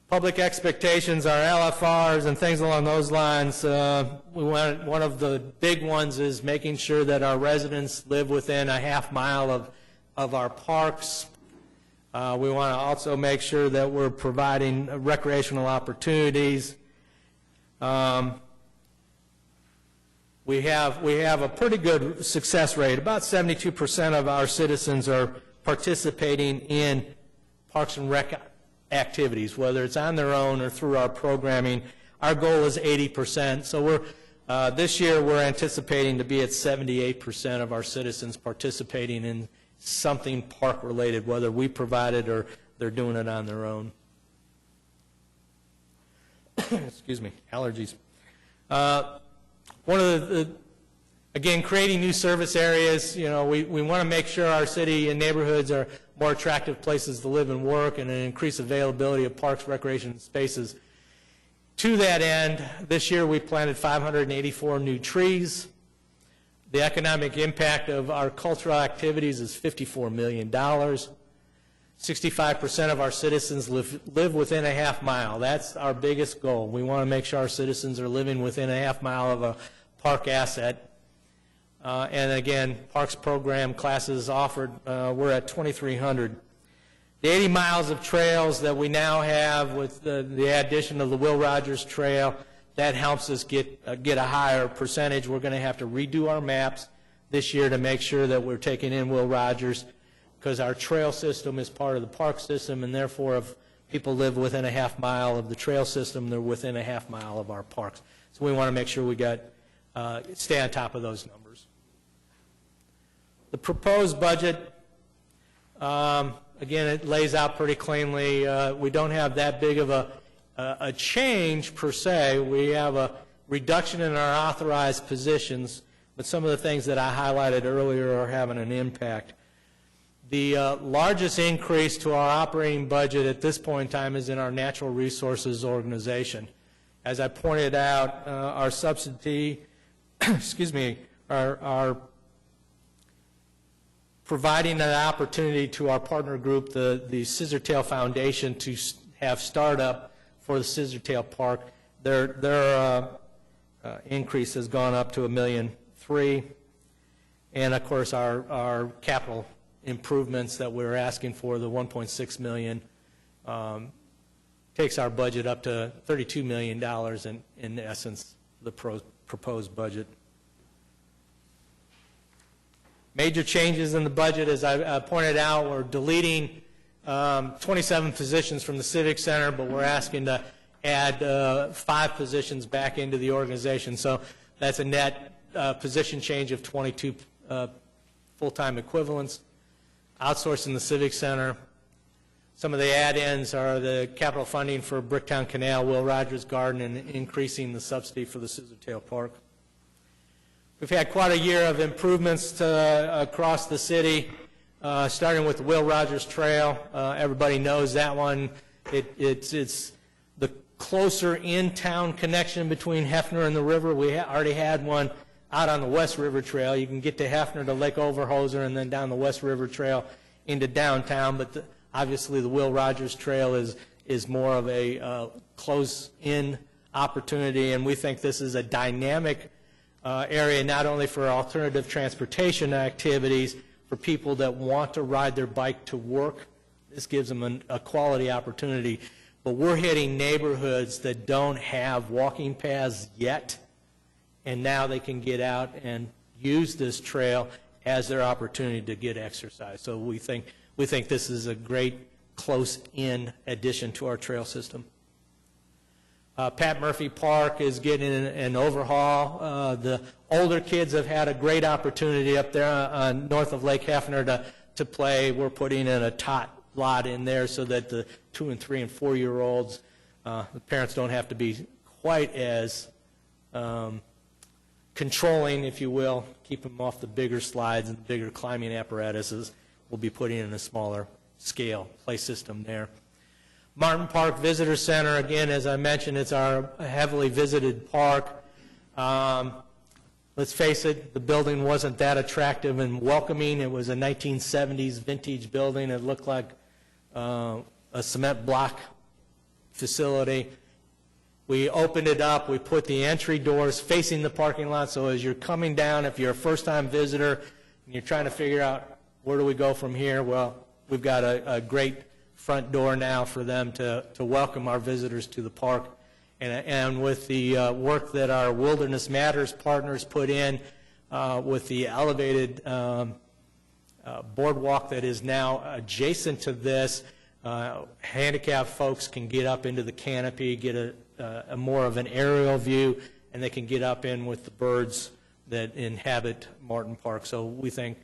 Public expectations, our LFRs and things along those lines, one of the big ones is making sure that our residents live within a half mile of our parks. We want to also make sure that we're providing recreational opportunities. We have a pretty good success rate. About 72% of our citizens are participating in Parks and Rec activities, whether it's on their own or through our programming. Our goal is 80%. So this year we're anticipating to be at 78% of our citizens participating in something park-related, whether we provide it or they're doing it on their own. Excuse me, allergies. One of again, creating new service areas, we want to make sure our city and neighborhoods are more attractive places to live and work, and an increased availability of parks, recreation spaces. To that end, this year we planted 584 new trees. The economic impact of our cultural activities is $54 million. 65% of our citizens live within a half mile. That's our biggest goal. We want to make sure our citizens are living within a half mile of a park asset. And again, parks program classes offered, we're at 2,300. The 80 miles of trails that we now have with the addition of the Will Rogers Trail, that helps us get a higher percentage. We're going to have to redo our maps this year to make sure that we're taking in Will Rogers, because our trail system is part of the park system, and therefore if people live within a half mile of the trail system, they're within a half mile of our parks. So we want to make sure we stay on top of those numbers. The proposed budget, again, it lays out pretty cleanly. We don't have that big of a change per se. We have a reduction in our authorized positions, but some of the things that I highlighted earlier are having an impact. The largest increase to our operating budget at this point in time is in our natural resources organization. As I pointed out, our subsidy, excuse me, our providing an opportunity to our partner group, the Scissortail Foundation, to have startup for the Scissortail Park. Their increase has gone up to $1.3 million. And of course our capital improvements that we're asking for, the $1.6 million, takes our budget up to $32 million in essence, the proposed budget. Major changes in the budget, as I pointed out, we're deleting 27 positions from the Civic Center, but we're asking to add 5 positions back into the organization. So that's a net position change of 22 full-time equivalents. Outsourcing the Civic Center. Some of the add-ins are the capital funding for Bricktown Canal, Will Rogers Garden, and increasing the subsidy for the Scissortail Park. We've had quite a year of improvements across the city, starting with the Will Rogers Trail. Everybody knows that one. It's the closer in-town connection between Hefner and the river. We already had one out on the West River Trail. You can get to Hefner to Lake Overhoser and then down the West River Trail into downtown, but obviously the Will Rogers Trail is more of a close-in opportunity, and we think this is a dynamic area not only for alternative transportation activities, for people that want to ride their bike to work. This gives them a quality opportunity, but we're hitting neighborhoods that don't have walking paths yet, and now they can get out and use this trail as their opportunity to get exercise. So we think this is a great close-in addition to our trail system. Pat Murphy Park is getting an overhaul. The older kids have had a great opportunity up there north of Lake Hefner to play. We're putting in a tot lot in there so that the 2-, and 3-, and 4-year-olds, the parents don't have to be quite as controlling, if you will, keep them off the bigger slides and the bigger climbing apparatuses. We'll be putting in a smaller scale play system there. Martin Park Visitor Center, again, as I mentioned, it's our heavily visited park. Let's face it, the building wasn't that attractive and welcoming. It was a 1970s vintage building. It looked like a cement block facility. We opened it up. We put the entry doors facing the parking lot, so as you're coming down, if you're a first-time visitor and you're trying to figure out where do we go from here, well, we've got a great front door now for them to welcome our visitors to the park. And with the work that our Wilderness Matters partners put in with the elevated boardwalk that is now adjacent to this, handicapped folks can get up into the canopy, get a more of an aerial view, and they can get up in with the birds that inhabit Martin Park. So we think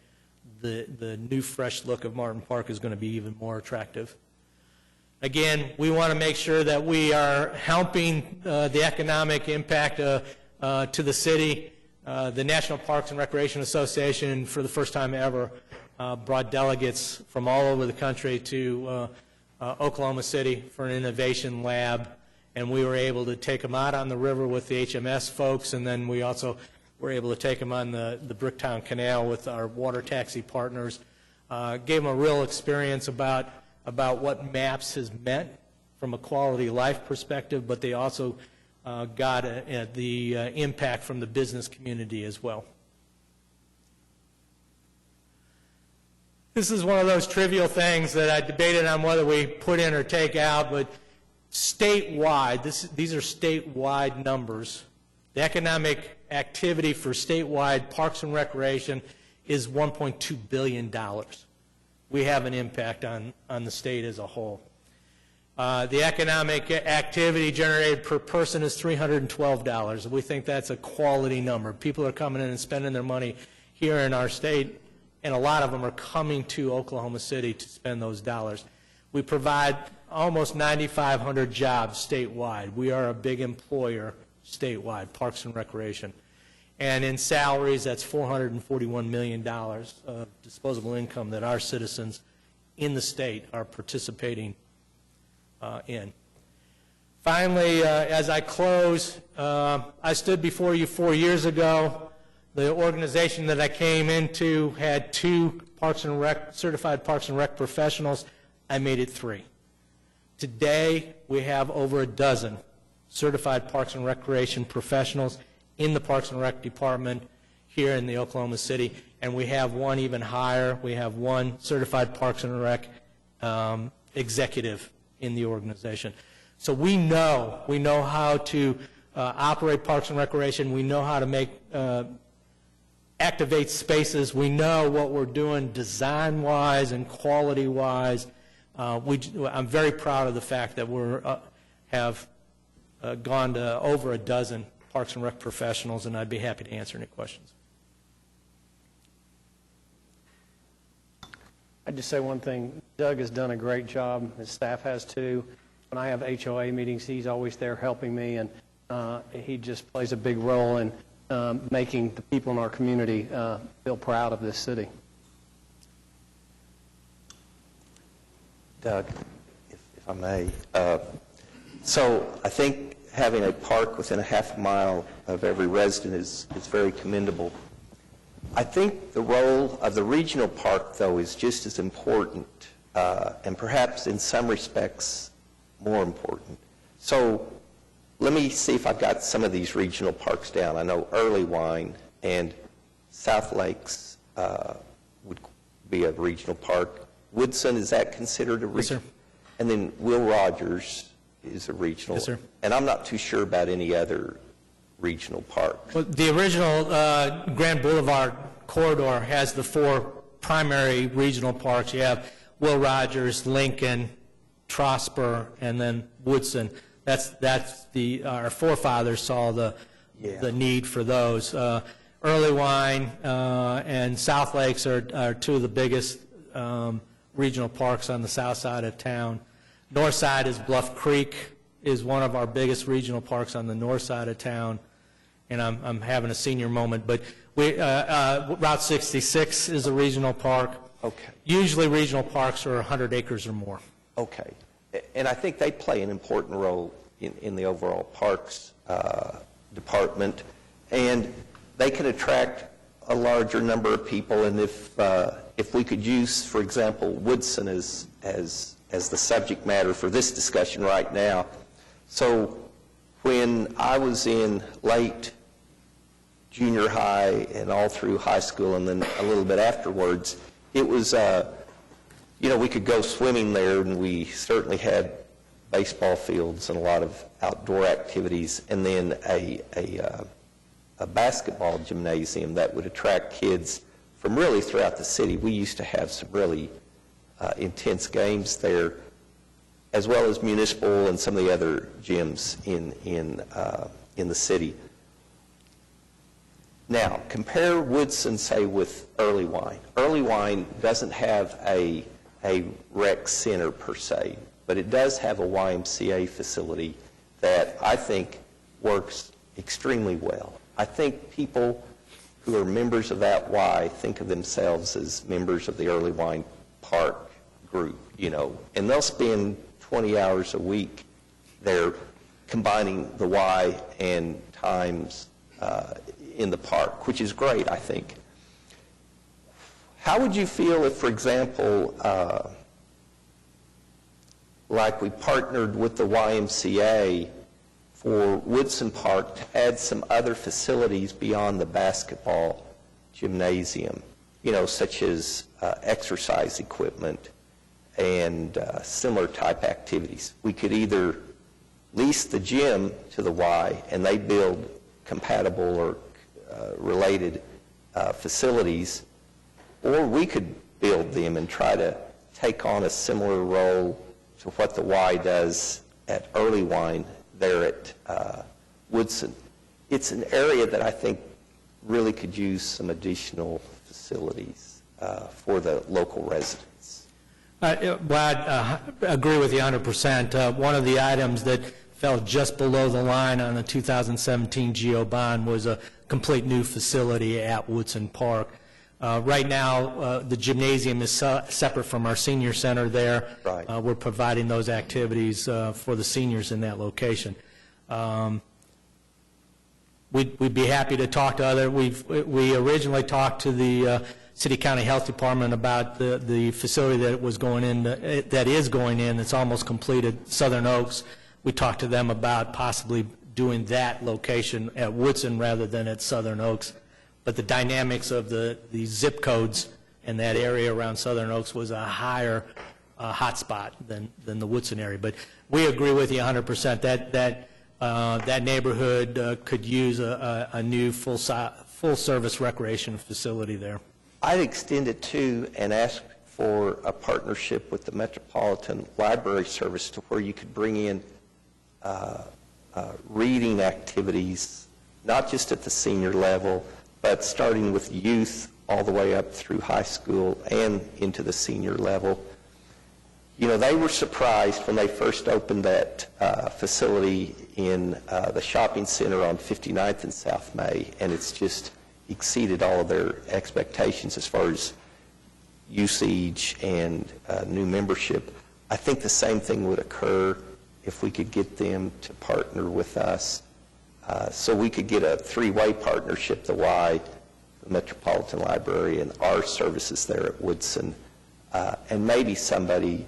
the new fresh look of Martin Park is going to be even more attractive. Again, we want to make sure that we are helping the economic impact to the city. The National Parks and Recreation Association, for the first time ever, brought delegates from all over the country to Oklahoma City for an innovation lab, and we were able to take them out on the river with the HMS folks, and then we also were able to take them on the Bricktown Canal with our water taxi partners. Gave them a real experience about what MAPS has meant from a quality of life perspective, but they also got the impact from the business community as well. This is one of those trivial things that I debated on whether we put in or take out, but statewide, these are statewide numbers. The economic activity for statewide parks and recreation is $1.2 billion. We have an impact on the state as a whole. The economic activity generated per person is $312. We think that's a quality number. People are coming in and spending their money here in our state, and a lot of them are coming to Oklahoma City to spend those dollars. We provide almost 9,500 jobs statewide. We are a big employer statewide, Parks and Recreation. And in salaries, that's $441 million of disposable income that our citizens in the state are participating in. Finally, as I close, I stood before you 4 years ago. The organization that I came into had 2 certified Parks and Rec professionals. I made it 3. Today, we have over a dozen certified Parks and Recreation professionals in the Parks and Rec department here in the Oklahoma City, and we have one even higher. We have 1 certified Parks and Rec executive in the organization. So we know how to operate Parks and Recreation. We know how to make activate spaces. We know what we're doing design-wise and quality-wise. I'm very proud of the fact that we have gone to over a dozen Parks and Rec professionals, and I'd be happy to answer any questions. I'd just say one thing. Doug has done a great job. His staff has too. When I have HOA meetings, he's always there helping me, and he just plays a big role in making the people in our community feel proud of this city. Doug, if I may. So I think having a park within a half a mile of every resident is very commendable. I think the role of the regional park, though, is just as important, and perhaps in some respects more important. So let me see if I've got some of these regional parks down. I know Earlywine and South Lakes would be a regional park. Woodson, is that considered a regional? Yes, sir. And then Will Rogers is a regional. Yes, sir. And I'm not too sure about any other regional parks. Well, the original Grand Boulevard corridor has the 4 primary regional parks. You have Will Rogers, Lincoln, Trosper, and then Woodson. That's our forefathers saw the need for those. Earlywine and South Lakes are 2 of the biggest regional parks on the south side of town. North side is Bluff Creek, is one of our biggest regional parks on the north side of town. And I'm having a senior moment, but Route 66 is a regional park. Okay. Usually regional parks are 100 acres or more. Okay. And I think they play an important role in the overall parks department. And they can attract a larger number of people. And if we could use, for example, Woodson as the subject matter for this discussion right now. So when I was in late junior high and all through high school and then a little bit afterwards, it was, we could go swimming there, and we certainly had baseball fields and a lot of outdoor activities, and then a basketball gymnasium that would attract kids from really throughout the city. We used to have some really intense games there, as well as municipal and some of the other gyms in the city. Now, compare Woodson, say, with Earlywine. Earlywine doesn't have a rec center per se, but it does have a YMCA facility that I think works extremely well. I think people who are members of that Y think of themselves as members of the Earlywine Park group, and they'll spend 20 hours a week there combining the Y and times in the park, which is great, I think. How would you feel if, for example, like we partnered with the YMCA for Woodson Park to add some other facilities beyond the basketball gymnasium, such as exercise equipment and similar type activities? We could either lease the gym to the Y and they build compatible or related facilities, or we could build them and try to take on a similar role to what the Y does at Earlywine there at Woodson. It's an area that I think really could use some additional facilities for the local residents. I agree with you 100%. One of the items that fell just below the line on the 2017 GO bond was a complete new facility at Woodson Park. Right now, the gymnasium is separate from our senior center there. Right. We're providing those activities for the seniors in that location. We'd be happy to talk to other. We originally talked to the City County Health Department about the facility that was going in, that is going in, that's almost completed, Southern Oaks. We talked to them about possibly doing that location at Woodson rather than at Southern Oaks. But the dynamics of the zip codes in that area around Southern Oaks was a higher hotspot than the Woodson area. But we agree with you 100% that neighborhood could use a new full-service recreation facility there. I'd extend it to and ask for a partnership with the Metropolitan Library Service to where you could bring in reading activities, not just at the senior level, but starting with youth all the way up through high school and into the senior level. You know, they were surprised when they first opened that facility in the shopping center on 59th and South May, and it's just exceeded all of their expectations as far as usage and new membership. I think the same thing would occur if we could get them to partner with us, so we could get a three-way partnership, the Y, the Metropolitan Library, and our services there at Woodson, and maybe somebody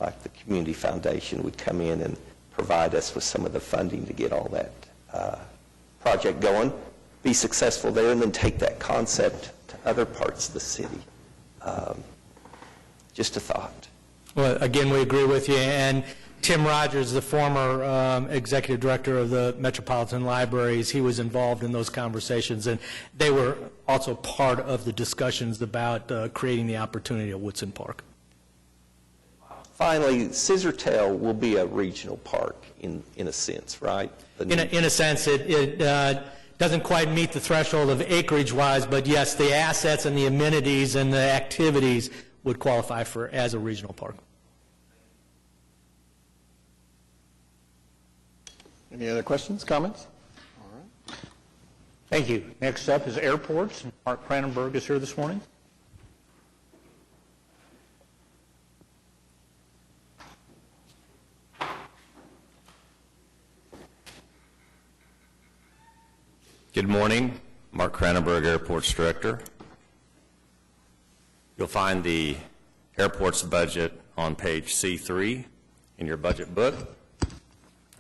like the Community Foundation would come in and provide us with some of the funding to get all that project going, be successful there, and then take that concept to other parts of the city. Just a thought. Well, again, we agree with you, and Tim Rogers, the former executive director of the Metropolitan Libraries, he was involved in those conversations, and they were also part of the discussions about creating the opportunity at Woodson Park. Finally, Scissortail will be a regional park in a sense, right? In a sense, it doesn't quite meet the threshold of acreage-wise, but yes, the assets and the amenities and the activities would qualify for as a regional park. Any other questions, comments? Thank you. Next up is airports. Mark Cranenberg is here this morning. Good morning. Mark Cranenberg, Airports Director. You'll find the airport's budget on page C3 in your budget book.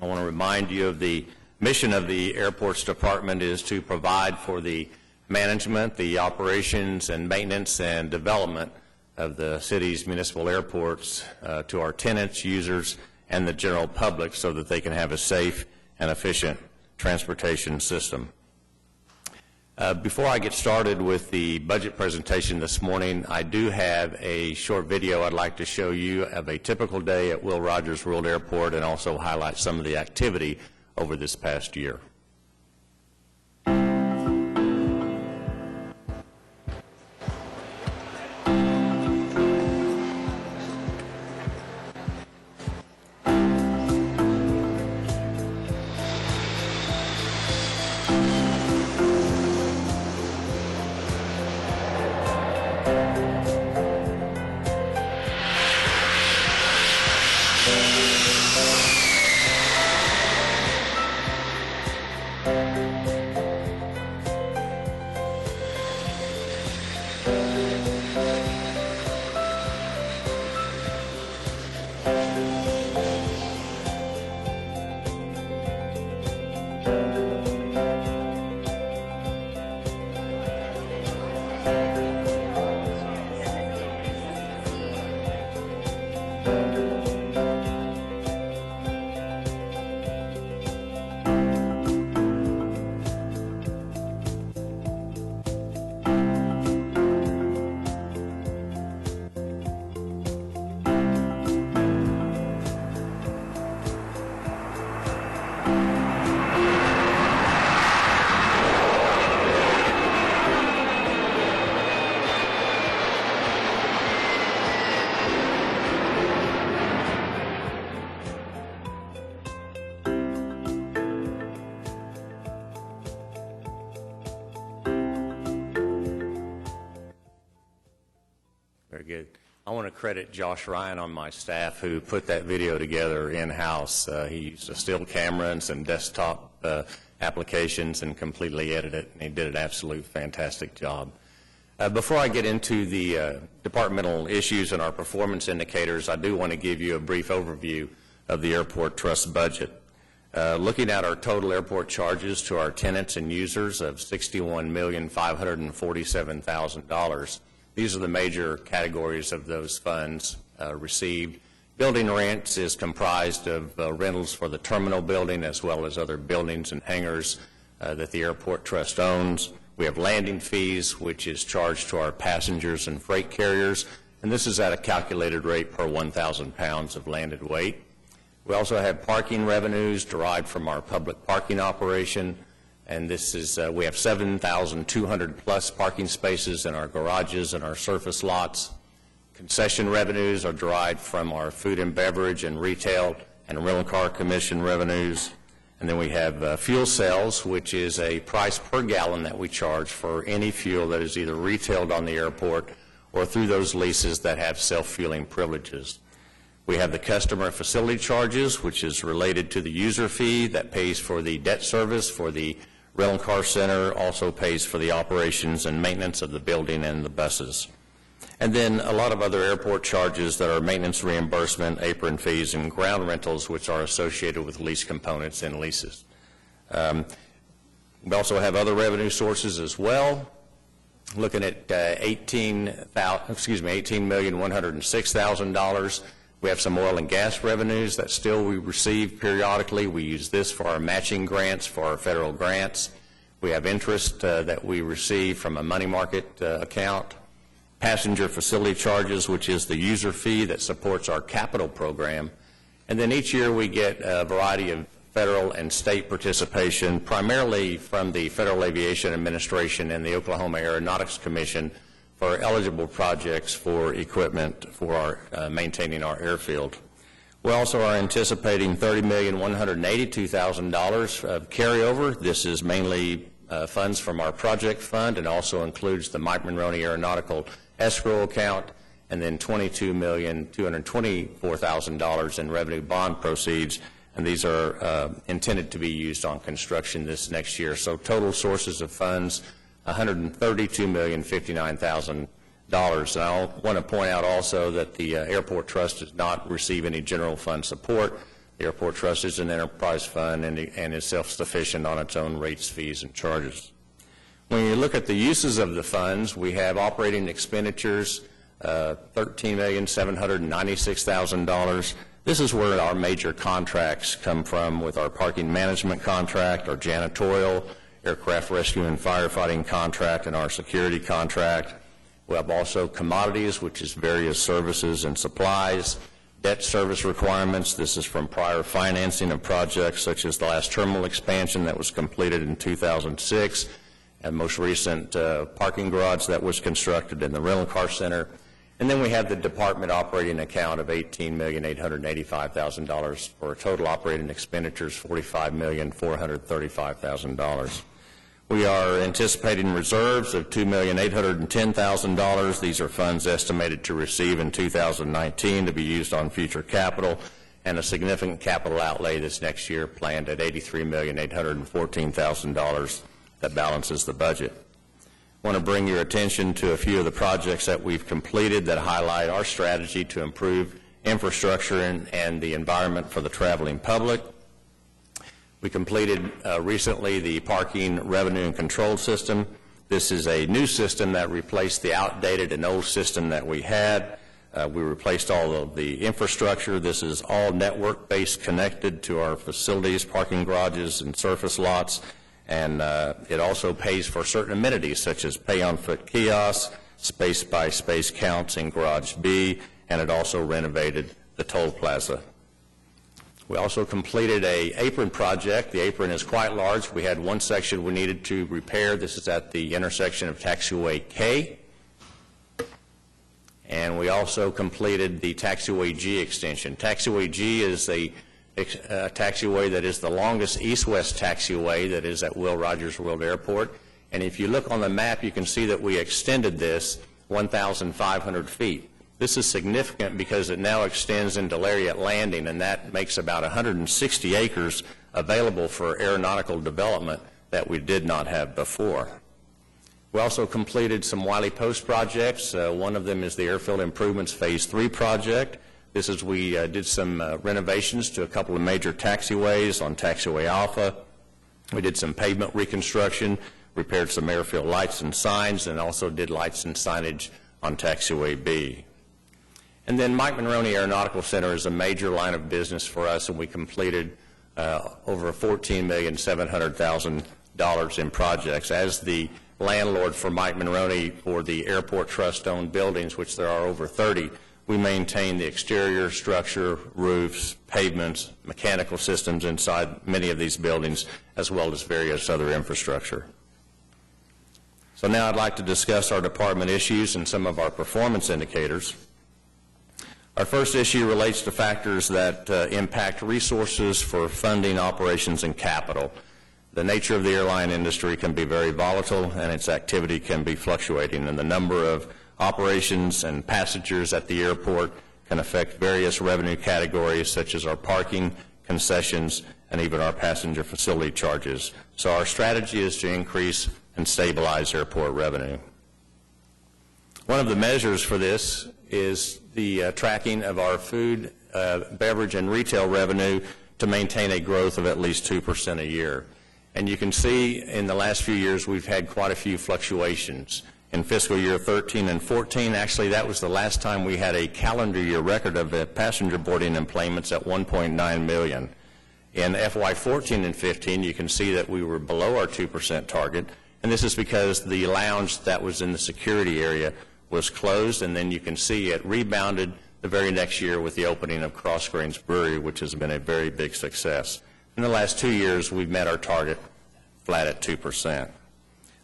I want to remind you of the mission of the Airports Department is to provide for the management, the operations and maintenance and development of the city's municipal airports to our tenants, users, and the general public so that they can have a safe and efficient transportation system. Before I get started with the budget presentation this morning, I do have a short video I'd like to show you of a typical day at Will Rogers World Airport and also highlight some of the activity over this past year. Very good. I want to credit Josh Ryan on my staff who put that video together in-house. He used a still camera and some desktop applications and completely edited it, and he did an absolute fantastic job. Before I get into the departmental issues and our performance indicators, I do want to give you a brief overview of the Airport Trust budget. Looking at our total airport charges to our tenants and users of $61,547,000, these are the major categories of those funds received. Building rents is comprised of rentals for the terminal building as well as other buildings and hangars that the Airport Trust owns. We have landing fees, which is charged to our passengers and freight carriers, and this is at a calculated rate per 1,000 pounds of landed weight. We also have parking revenues derived from our public parking operation, and this is, we have 7,200 plus parking spaces in our garages and our surface lots. concession revenues are derived from our food and beverage and retail and rental car commission revenues. And then we have fuel sales, which is a price per gallon that we charge for any fuel that is either retailed on the airport or through those leases that have self-fueling privileges. We have the customer facility charges, which is related to the user fee that pays for the debt service for the rental car center, also pays for the operations and maintenance of the building and the buses. And then a lot of other airport charges that are maintenance reimbursement, apron fees, and ground rentals, which are associated with lease components and leases. We also have other revenue sources as well. Looking at $18,106,000. We have some oil and gas revenues that still we receive periodically. We use this for our matching grants, for our federal grants. We have interest that we receive from a money market account. Passenger facility charges, which is the user fee that supports our capital program. And then each year we get a variety of federal and state participation, primarily from the Federal Aviation Administration and the Oklahoma Aeronautics Commission for eligible projects for equipment for our maintaining our airfield. We also are anticipating $30,182,000 of carryover. This is mainly funds from our project fund and also includes the Mike Monroney Aeronautical escrow account, and then $22,224,000 in revenue bond proceeds, and these are intended to be used on construction this next year. So total sources of funds, $132,059,000. And I want to point out also that the Airport Trust does not receive any general fund support. The Airport Trust is an enterprise fund and is self-sufficient on its own rates, fees, and charges. When you look at the uses of the funds, we have operating expenditures, $13,796,000. This is where our major contracts come from with our parking management contract, our janitorial, aircraft rescue and firefighting contract, and our security contract. We have also commodities, which is various services and supplies, debt service requirements. This is from prior financing of projects such as the last terminal expansion that was completed in 2006, and most recent parking garage that was constructed in the rental car center. And then we have the department operating account of $18,885,000 for total operating expenditures $45,435,000. We are anticipating reserves of $2,810,000. These are funds estimated to receive in 2019 to be used on future capital, and a significant capital outlay this next year planned at $83,814,000 that balances the budget. I want to bring your attention to a few of the projects that we've completed that highlight our strategy to improve infrastructure and the environment for the traveling public. We completed recently the parking revenue and control system. This is a new system that replaced the outdated and old system that we had. We replaced all of the infrastructure. This is all network-based, connected to our facilities, parking garages, and surface lots. And it also pays for certain amenities such as pay-on-foot kiosks, space-by-space counts in Garage B, and it also renovated the toll plaza. We also completed an apron project. The apron is quite large. We had one section we needed to repair. This is at the intersection of Taxiway K. And we also completed the Taxiway G extension. Taxiway G is a taxiway that is the longest east-west taxiway that is at Will Rogers World Airport. And if you look on the map, you can see that we extended this 1,500 feet. This is significant because it now extends into Lariat Landing, and that makes about 160 acres available for aeronautical development that we did not have before. We also completed some Wiley Post projects. One of them is the Airfield Improvements Phase 3 project. This is, we did some renovations to a couple of major taxiways on Taxiway Alpha. We did some pavement reconstruction, repaired some airfield lights and signs, and also did lights and signage on Taxiway B. And then Mike Monroney Aeronautical Center is a major line of business for us, and we completed over $14,700,000 in projects. As the landlord for Mike Monroney for the Airport Trust-owned buildings, which there are over 30, we maintain the exterior structure, roofs, pavements, mechanical systems inside many of these buildings, as well as various other infrastructure. So now I'd like to discuss our department issues and some of our performance indicators. Our first issue relates to factors that impact resources for funding operations and capital. The nature of the airline industry can be very volatile, and its activity can be fluctuating, and the number of operations and passengers at the airport can affect various revenue categories such as our parking, concessions, and even our passenger facility charges. So our strategy is to increase and stabilize airport revenue. One of the measures for this is the tracking of our food, beverage, and retail revenue to maintain a growth of at least 2% a year. And you can see in the last few years we've had quite a few fluctuations. In fiscal year 13 and 14, actually that was the last time we had a calendar year record of passenger boarding enplanements at 1.9 million. In FY 14 and 15, you can see that we were below our 2% target, and this is because the lounge that was in the security area was closed, and then you can see it rebounded the very next year with the opening of Cross Greens Brewery, which has been a very big success. In the last 2 years, we've met our target flat at 2%.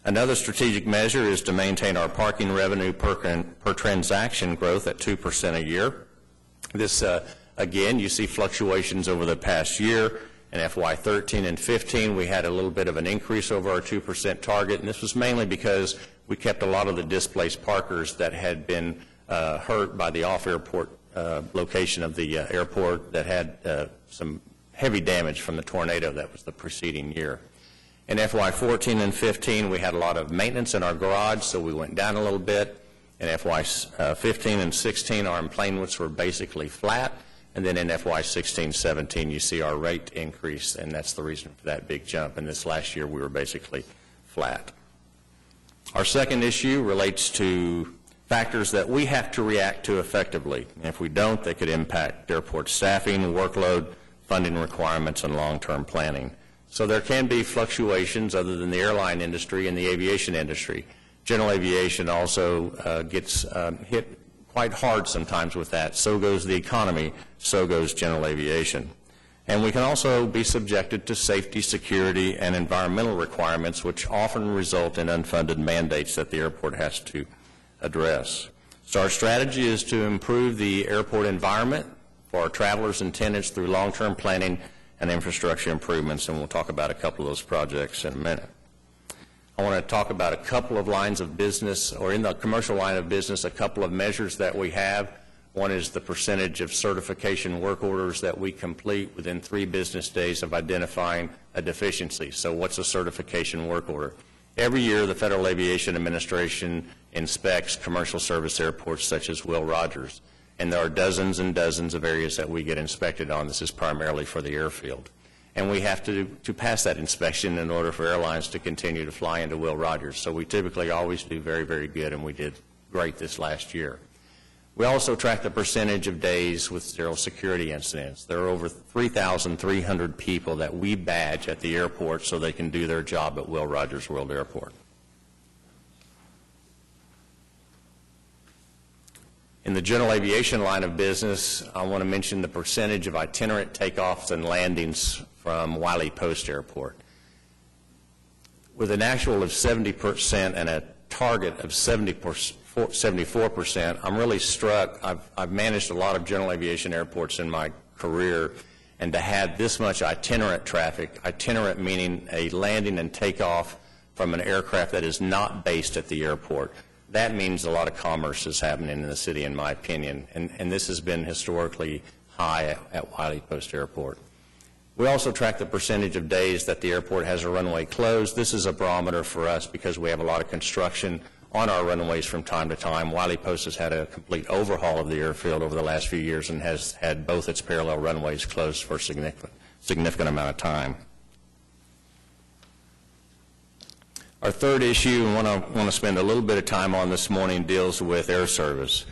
Another strategic measure is to maintain our parking revenue per transaction growth at 2% a year. This, again, you see fluctuations over the past year. In FY 13 and 15, we had a little bit of an increase over our 2% target, and this was mainly because we kept a lot of the displaced parkers that had been hurt by the off-airport location of the airport that had some heavy damage from the tornado that was the preceding year. In FY 14 and 15, we had a lot of maintenance in our garage, so we went down a little bit. In FY 15 and 16, our enplanements were basically flat. And then in FY 16-17, you see our rate increase, and that's the reason for that big jump. And this last year, we were basically flat. Our second issue relates to factors that we have to react to effectively. And if we don't, they could impact airport staffing, workload, funding requirements, and long-term planning. So there can be fluctuations other than the airline industry and the aviation industry. General aviation also gets hit quite hard sometimes with that. So goes the economy, so goes general aviation. And we can also be subjected to safety, security, and environmental requirements, which often result in unfunded mandates that the airport has to address. So our strategy is to improve the airport environment for our travelers and tenants through long-term planning and infrastructure improvements, and we'll talk about a couple of those projects in a minute. I want to talk about a couple of lines of business, or in the commercial line of business, a couple of measures that we have. One is the percentage of certification work orders that we complete within 3 business days of identifying a deficiency. So what's a certification work order? Every year, the Federal Aviation Administration inspects commercial service airports such as Will Rogers, and there are dozens and dozens of areas that we get inspected on. This is primarily for the airfield. And we have to pass that inspection in order for airlines to continue to fly into Will Rogers. So we typically always do very, very good, and we did great this last year. We also track the percentage of days with zero security incidents. There are over 3,300 people that we badge at the airport so they can do their job at Will Rogers World Airport. In the general aviation line of business, I want to mention the percentage of itinerant takeoffs and landings from Wiley Post Airport. With an actual of 70% and a target of 74%, I'm really struck. I've managed a lot of general aviation airports in my career, and to have this much itinerant traffic, itinerant meaning a landing and takeoff from an aircraft that is not based at the airport, that means a lot of commerce is happening in the city, in my opinion, and this has been historically high at Wiley Post Airport. We also track the percentage of days that the airport has a runway closed. This is a barometer for us because we have a lot of construction on our runways from time to time. Wiley Post has had a complete overhaul of the airfield over the last few years and has had both its parallel runways closed for a significant amount of time. Our third issue, and I want to spend a little bit of time on this morning, deals with air service.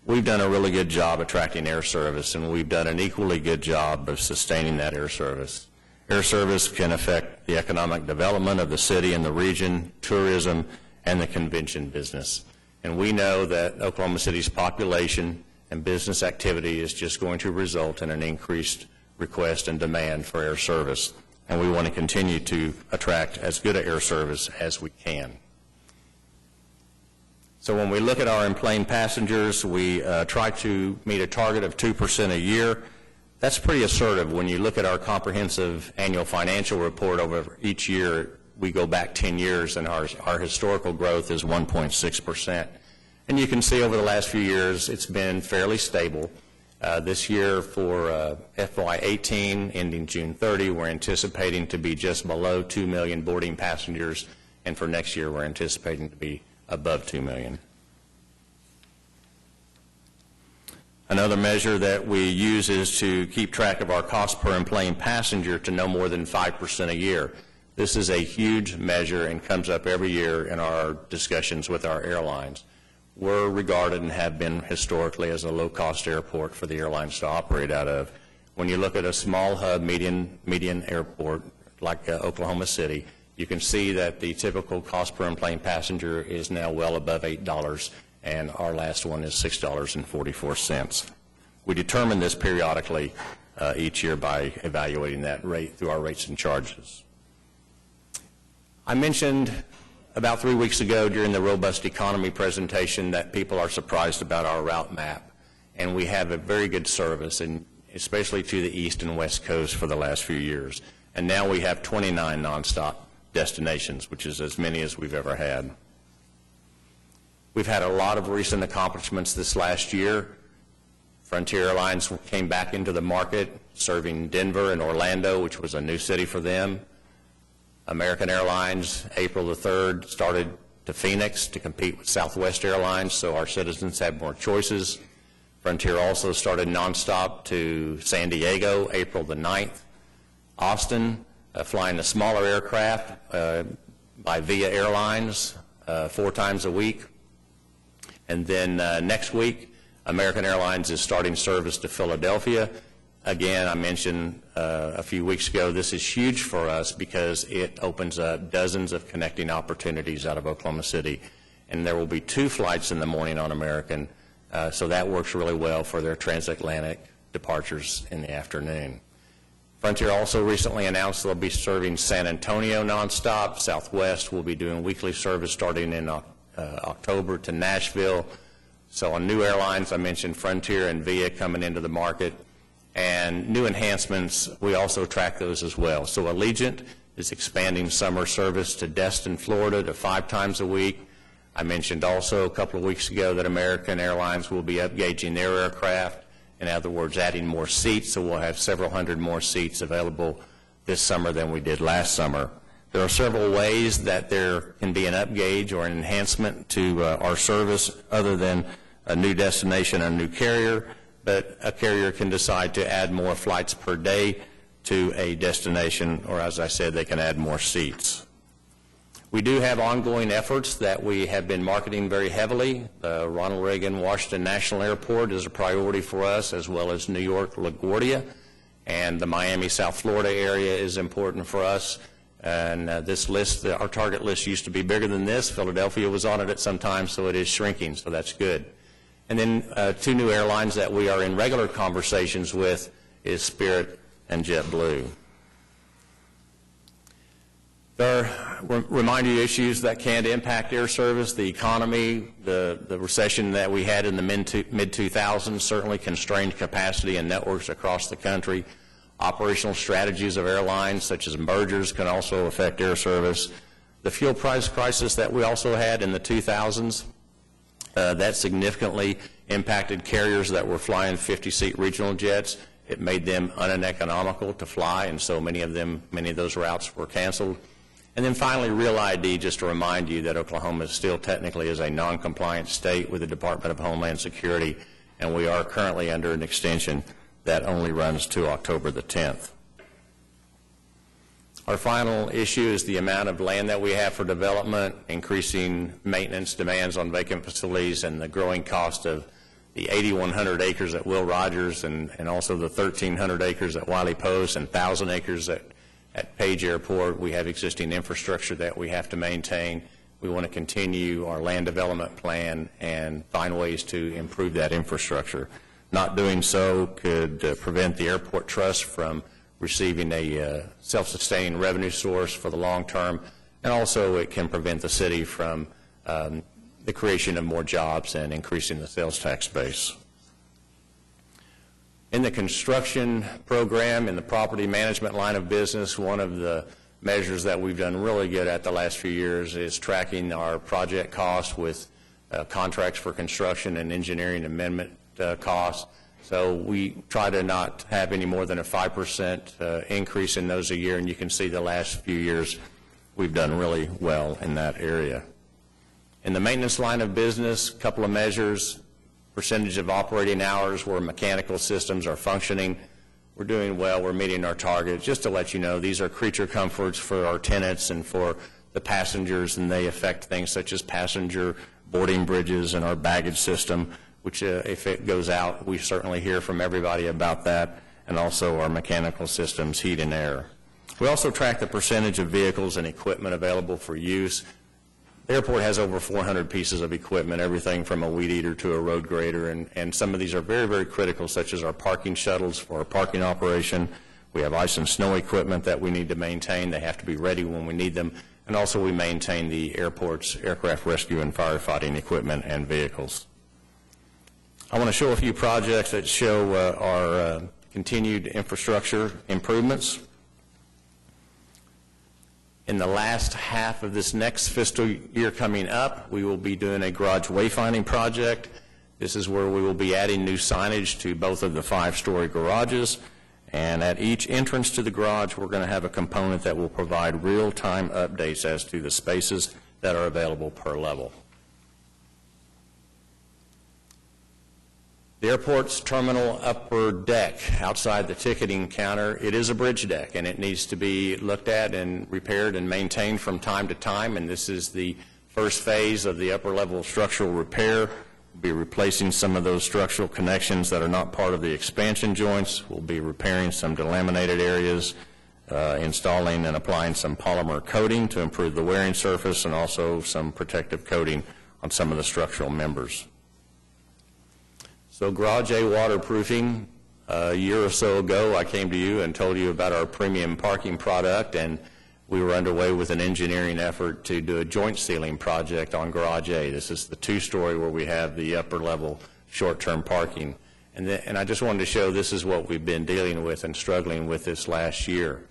We've done a really good job attracting air service, and we've done an equally good job of sustaining that air service. Air service can affect the economic development of the city and the region, tourism, and the convention business. And we know that Oklahoma City's population and business activity is just going to result in an increased request and demand for air service. And we want to continue to attract as good an air service as we can. So when we look at our in-plane passengers, we try to meet a target of 2% a year. That's pretty assertive. When you look at our comprehensive annual financial report over each year, we go back 10 years, and our historical growth is 1.6%. And you can see over the last few years, it's been fairly stable. This year for FY18, ending June 30, we're anticipating to be just below 2 million boarding passengers, and for next year, we're anticipating to be above 2 million. Another measure that we use is to keep track of our cost per in-plane passenger to no more than 5% a year. This is a huge measure and comes up every year in our discussions with our airlines. We're regarded and have been historically as a low-cost airport for the airlines to operate out of. When you look at a small hub median airport like Oklahoma City, you can see that the typical cost per in-plane passenger is now well above $8, and our last one is $6.44. We determine this periodically each year by evaluating that rate through our rates and charges. I mentioned about 3 weeks ago during the Robust Economy presentation that people are surprised about our route map, and we have a very good service, and especially to the east and west coast for the last few years. And now we have 29 nonstop destinations, which is as many as we've ever had. We've had a lot of recent accomplishments this last year. Frontier Airlines came back into the market, serving Denver and Orlando, which was a new city for them. American Airlines, April the 3rd, started to Phoenix to compete with Southwest Airlines, so our citizens have more choices. Frontier also started nonstop to San Diego, April the 9th. Austin, flying a smaller aircraft by Via Airlines 4 times a week. And then next week, American Airlines is starting service to Philadelphia. Again, I mentioned a few weeks ago, this is huge for us because it opens up dozens of connecting opportunities out of Oklahoma City. And there will be 2 flights in the morning on American, so that works really well for their transatlantic departures in the afternoon. Frontier also recently announced they'll be serving San Antonio nonstop. Southwest will be doing weekly service starting in October to Nashville. So on new airlines, I mentioned Frontier and Via coming into the market. And new enhancements, we also track those as well. So Allegiant is expanding summer service to Destin, Florida to 5 times a week. I mentioned also a couple of weeks ago that American Airlines will be upgauging their aircraft. In other words, adding more seats, so we'll have several hundred more seats available this summer than we did last summer. There are several ways that there can be an upgauge or an enhancement to our service other than a new destination or a new carrier, but a carrier can decide to add more flights per day to a destination, or as I said, they can add more seats. We do have ongoing efforts that we have been marketing very heavily. Ronald Reagan Washington National Airport is a priority for us, as well as New York LaGuardia, and the Miami South Florida area is important for us. And this list, our target list used to be bigger than this. Philadelphia was on it at some time, so it is shrinking, so that's good. And then 2 new airlines that we are in regular conversations with is Spirit and JetBlue. There are reminder issues that can impact air service. The economy, the recession that we had in the mid-2000s certainly constrained capacity and networks across the country. Operational strategies of airlines, such as mergers, can also affect air service. The fuel price crisis that we also had in the 2000s, that significantly impacted carriers that were flying 50-seat regional jets. It made them uneconomical to fly, and so many of those routes were canceled. And then finally, Real ID, just to remind you that Oklahoma still technically is a non-compliant state with the Department of Homeland Security, and we are currently under an extension that only runs to October the 10th. Our final issue is the amount of land that we have for development, increasing maintenance demands on vacant facilities, and the growing cost of the 8,100 acres at Will Rogers and also the 1,300 acres at Wiley Post and 1,000 acres at Page Airport. We have existing infrastructure that we have to maintain. We want to continue our land development plan and find ways to improve that infrastructure. Not doing so could prevent the airport trust from receiving a self-sustaining revenue source for the long term, and also it can prevent the city from the creation of more jobs and increasing the sales tax base. In the construction program, in the property management line of business, one of the measures that we've done really good at the last few years is tracking our project costs with contracts for construction and engineering amendment costs. So we try to not have any more than a 5% increase in those a year, and you can see the last few years we've done really well in that area. In the maintenance line of business, a couple of measures, percentage of operating hours where mechanical systems are functioning. We're doing well. We're meeting our target. Just to let you know, these are creature comforts for our tenants and for the passengers, and they affect things such as passenger boarding bridges and our baggage system, which if it goes out, we certainly hear from everybody about that, and also our mechanical systems, heat and air. We also track the percentage of vehicles and equipment available for use. The airport has over 400 pieces of equipment, everything from a weed eater to a road grader, and some of these are very, very critical, such as our parking shuttles for our parking operation. We have ice and snow equipment that we need to maintain. They have to be ready when we need them. And also we maintain the airport's aircraft rescue and firefighting equipment and vehicles. I want to show a few projects that show our continued infrastructure improvements. In the last half of this next fiscal year coming up, we will be doing a garage wayfinding project. This is where we will be adding new signage to both of the 5-story garages. And at each entrance to the garage, we're going to have a component that will provide real-time updates as to the spaces that are available per level. The airport's terminal upper deck outside the ticketing counter, it is a bridge deck, and it needs to be looked at and repaired and maintained from time to time, and this is the first phase of the upper level structural repair. We'll be replacing some of those structural connections that are not part of the expansion joints. We'll be repairing some delaminated areas, installing and applying some polymer coating to improve the wearing surface, and also some protective coating on some of the structural members. So Garage A waterproofing, a year or so ago I came to you and told you about our premium parking product, and we were underway with an engineering effort to do a joint sealing project on Garage A. This is the 2-story where we have the upper level short-term parking. And I just wanted to show this is what we've been dealing with and struggling with this last year.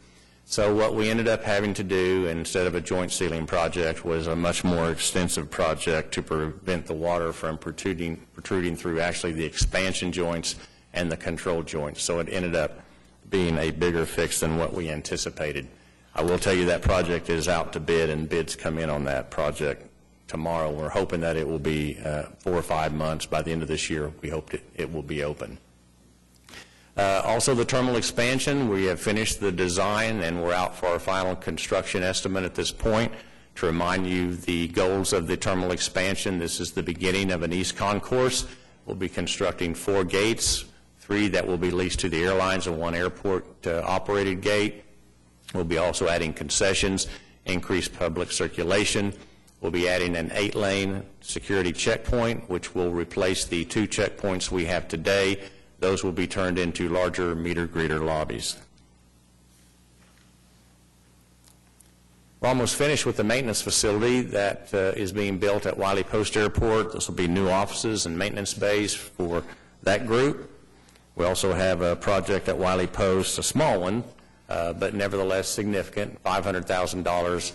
So what we ended up having to do instead of a joint sealing project was a much more extensive project to prevent the water from protruding through actually the expansion joints and the control joints. So it ended up being a bigger fix than what we anticipated. I will tell you that project is out to bid, and bids come in on that project tomorrow. We're hoping that it will be 4 or 5 months. By the end of this year, we hope it will be open. Also, the terminal expansion, we have finished the design, and we're out for our final construction estimate at this point. To remind you the goals of the terminal expansion, this is the beginning of an East Concourse. We'll be constructing 4 gates, 3 that will be leased to the airlines and 1 airport-operated gate. We'll be also adding concessions, increased public circulation. We'll be adding an 8-lane security checkpoint, which will replace the 2 checkpoints we have today. Those will be turned into larger meter-greeter lobbies. We're almost finished with the maintenance facility that is being built at Wiley Post Airport. This will be new offices and maintenance bays for that group. We also have a project at Wiley Post, a small one, but nevertheless significant, $500,000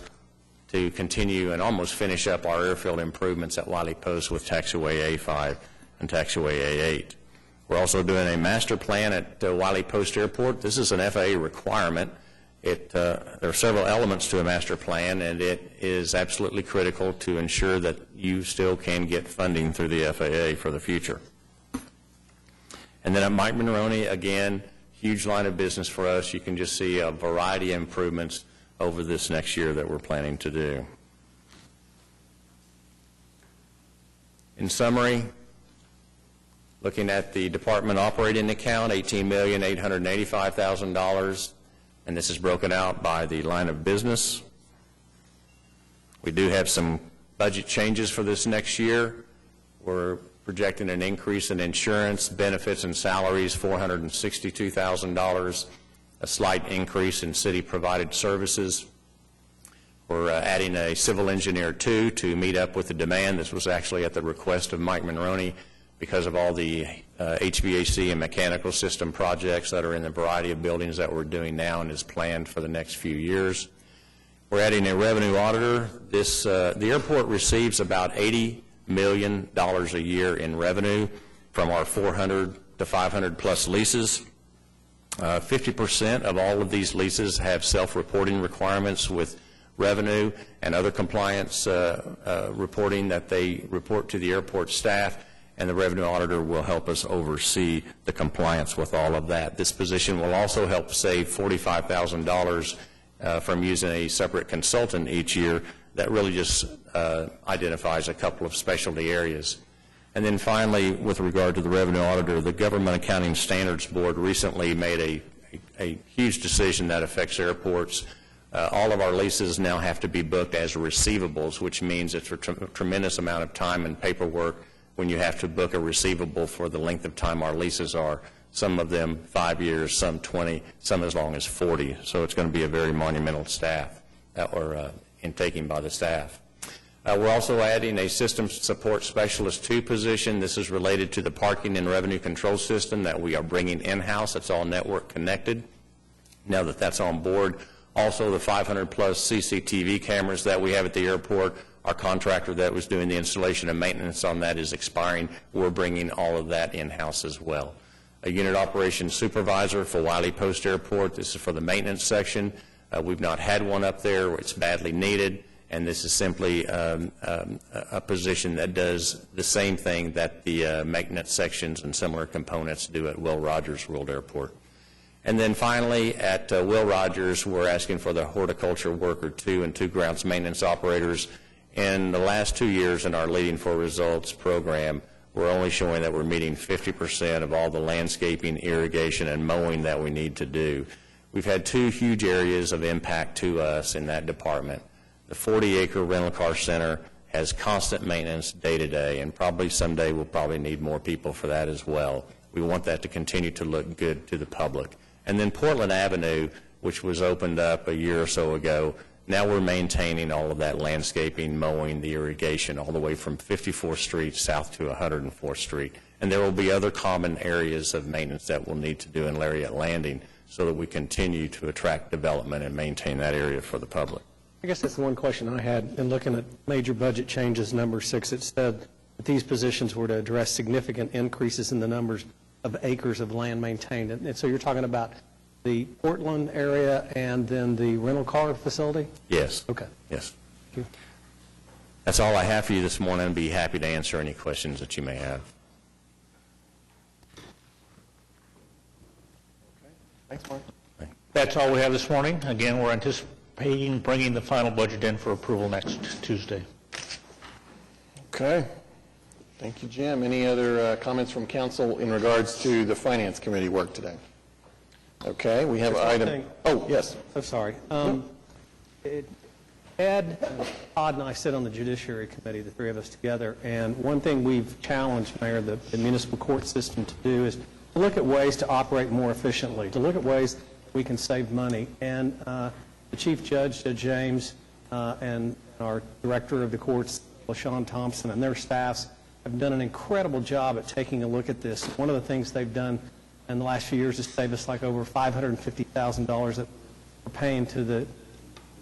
to continue and almost finish up our airfield improvements at Wiley Post with taxiway A5 and taxiway A8. We're also doing a master plan at Wiley Post Airport. This is an FAA requirement. There are several elements to a master plan, and it is absolutely critical to ensure that you still can get funding through the FAA for the future. And then at Mike Monroney, again, huge line of business for us. You can just see a variety of improvements over this next year that we're planning to do. In summary, looking at the department operating account, $18,885,000, and this is broken out by the line of business. We do have some budget changes for this next year. We're projecting an increase in insurance, benefits, and salaries, $462,000, a slight increase in city-provided services. We're adding a civil engineer, too, to meet up with the demand. This was actually at the request of Mike Monroney because of all the HVAC and mechanical system projects that are in the variety of buildings that we're doing now and is planned for the next few years. We're adding a revenue auditor. The airport receives about $80 million a year in revenue from our 400 to 500 plus leases. 50% of all of these leases have self-reporting requirements with revenue and other compliance reporting that they report to the airport staff, and the revenue auditor will help us oversee the compliance with all of that. This position will also help save $45,000 from using a separate consultant each year that really just identifies a couple of specialty areas. And then finally, with regard to the revenue auditor, the Government Accounting Standards Board recently made a huge decision that affects airports. All of our leases now have to be booked as receivables, which means it's a tremendous amount of time and paperwork when you have to book a receivable for the length of time our leases are. Some of them 5 years, some 20, some as long as 40. So it's going to be a very monumental staff or intaking by the staff. We're also adding a system support specialist 2 position. This is related to the parking and revenue control system that we are bringing in-house. It's all network connected. Now that that's on board, also the 500 plus CCTV cameras that we have at the airport, our contractor that was doing the installation and maintenance on that is expiring. We're bringing all of that in-house as well. A unit operations supervisor for Wiley Post Airport. This is for the maintenance section. We've not had one up there. It's badly needed. And this is simply a position that does the same thing that the maintenance sections and similar components do at Will Rogers World Airport. And then finally, at Will Rogers, we're asking for the horticulture worker 2 and 2 grounds maintenance operators. In the last 2 years in our Leading for Results program, we're only showing that we're meeting 50% of all the landscaping, irrigation, and mowing that we need to do. We've had 2 huge areas of impact to us in that department. The 40-acre rental car center has constant maintenance day to day, and probably someday we'll probably need more people for that as well. We want that to continue to look good to the public. And then Portland Avenue, which was opened up a year or so ago, now we're maintaining all of that landscaping, mowing, the irrigation, all the way from 54th Street south to 104th Street. And there will be other common areas of maintenance that we'll need to do in Lariat Landing so that we continue to attract development and maintain that area for the public. I guess that's the one question I had in looking at major budget changes, number 6. It said that these positions were to address significant increases in the numbers of acres of land maintained. And so you're talking about the Portland area and then the rental car facility? Yes. Okay. Yes. Thank you. That's all I have for you this morning. I'd be happy to answer any questions that you may have. Thanks, Mark. That's all we have this morning. Again, we're anticipating bringing the final budget in for approval next Tuesday. Okay. Thank you, Jim. Any other comments from council in regards to the Finance Committee work today? Okay, we have item. thing. Oh, yes. I'm sorry. Ed, Todd, and I sit on the Judiciary Committee, the 3 of us together, and one thing we've challenged, Mayor, the municipal court system to do is to look at ways to operate more efficiently, to look at ways we can save money. And the Chief Judge, James, and our Director of the Courts, LaShawn Thompson, and their staffs have done an incredible job at taking a look at this. One of the things they've done in the last few years is save us like over $550,000 that we're paying to the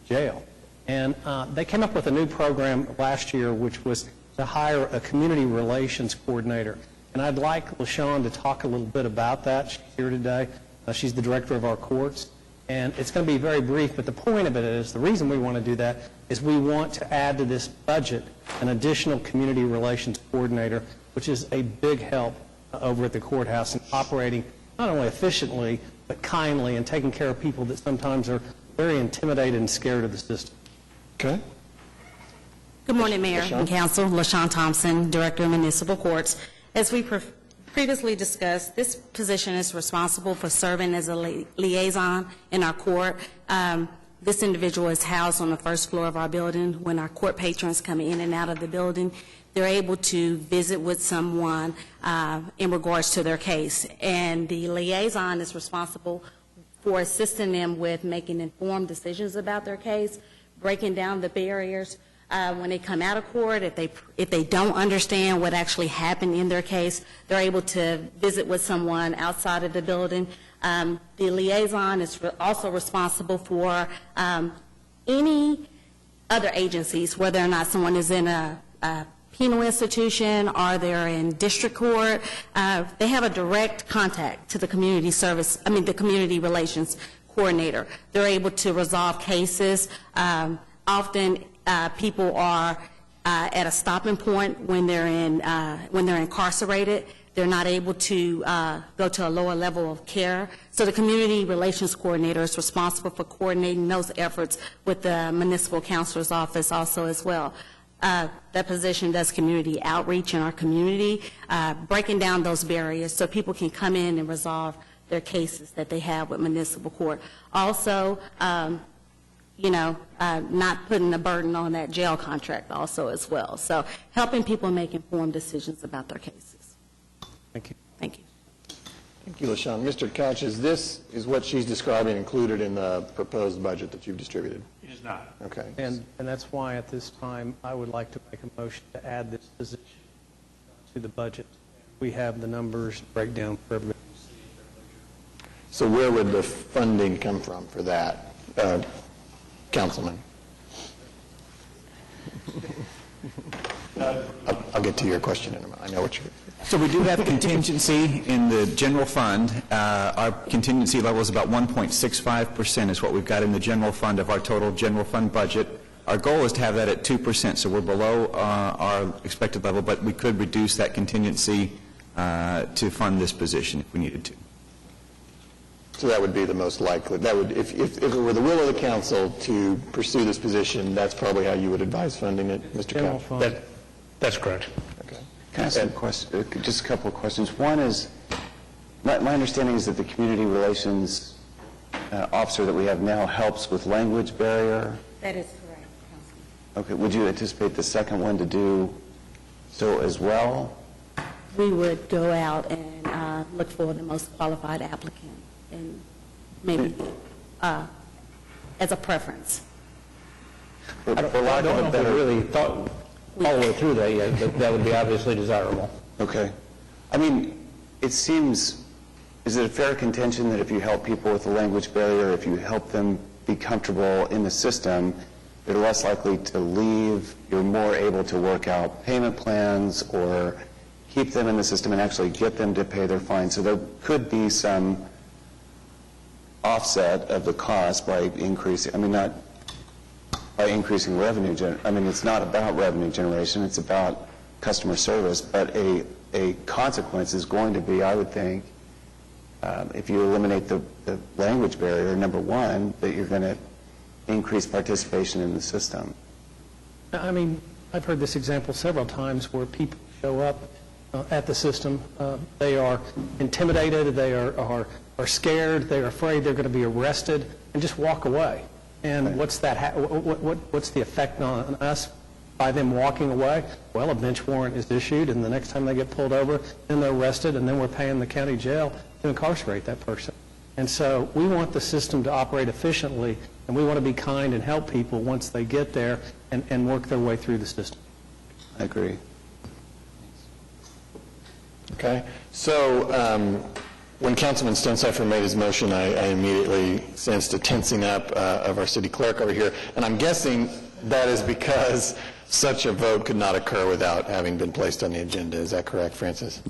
jail. And they came up with a new program last year, which was to hire a community relations coordinator. And I'd like LaShawn to talk a little bit about that. She's here today. She's the director of our courts. And it's going to be very brief, but the point of it is, the reason we want to do that is we want to add to this budget an additional community relations coordinator, which is a big help over at the courthouse in operating not only efficiently, but kindly and taking care of people that sometimes are very intimidated and scared of the system. Okay. Good morning, Mayor and Council. LaShawn Thompson, Director of Municipal Courts. As we previously discussed, this position is responsible for serving as a liaison in our court. This individual is housed on the first floor of our building. When our court patrons come in and out of the building, they're able to visit with someone in regards to their case. And the liaison is responsible for assisting them with making informed decisions about their case, breaking down the barriers when they come out of court. If they don't understand what actually happened in their case, they're able to visit with someone outside of the building. The liaison is also responsible for any other agencies, whether or not someone is in a penal institution or they're in district court. They have a direct contact to the the community relations coordinator. They're able to resolve cases. Often people are at a stopping point when they're incarcerated. They're not able to go to a lower level of care. So the community relations coordinator is responsible for coordinating those efforts with the municipal counselor's office also as well. That position does community outreach in our community, breaking down those barriers so people can come in and resolve their cases that they have with municipal court. Also, not putting a burden on that jail contract also as well. So helping people make informed decisions about their cases. Thank you. Thank you. Thank you, LaShawn. Mr. Couch, is what she's describing included in the proposed budget that you've distributed? It is not. Okay. And that's why at this time, I would like to make a motion to add this position to the budget. We have the numbers breakdown for everybody. So where would the funding come from for that, Councilman? I'll get to your question in a minute. I know what you're... So we do have contingency in the general fund. Our contingency level is about 1.65% is what we've got in the general fund of our total general fund budget. Our goal is to have that at 2%, so we're below our expected level, but we could reduce that contingency to fund this position if we needed to. So that would be the most likely. That would, if it were the will of the council to pursue this position, that's probably how you would advise funding it, Mr. General Couch? fund. That's correct. Okay. Can I ask just a couple of questions? One is, my understanding is that the community relations officer that we have now helps with language barrier. That is correct, Councilman. Okay, would you anticipate the second one to do so as well? We would go out and look for the most qualified applicant, and maybe as a preference. I don't know if we really thought all the way through that yet, but that would be obviously desirable. Okay. I mean, it seems, is it a fair contention that if you help people with the language barrier, if you help them be comfortable in the system, they're less likely to leave, you're more able to work out payment plans or keep them in the system and actually get them to pay their fines? So there could be some offset of the cost by increasing, not by increasing revenue. It's not about revenue generation, it's about customer service, but a consequence is going to be, I would think, if you eliminate the language barrier, number one, that you're going to increase participation in the system. I've heard this example several times where people show up at the system. They are intimidated, they are scared, they're afraid they're going to be arrested, and just walk away. And what's the effect on us by them walking away? Well, a bench warrant is issued, and the next time they get pulled over, then they're arrested, and then we're paying the county jail to incarcerate that person. And so we want the system to operate efficiently, and we want to be kind and help people once they get there and work their way through the system. I agree. Okay. So when Councilman Stonecipher made his motion, I immediately sensed a tensing up of our city clerk over here. And I'm guessing that is because such a vote could not occur without having been placed on the agenda. Is that correct, Francis?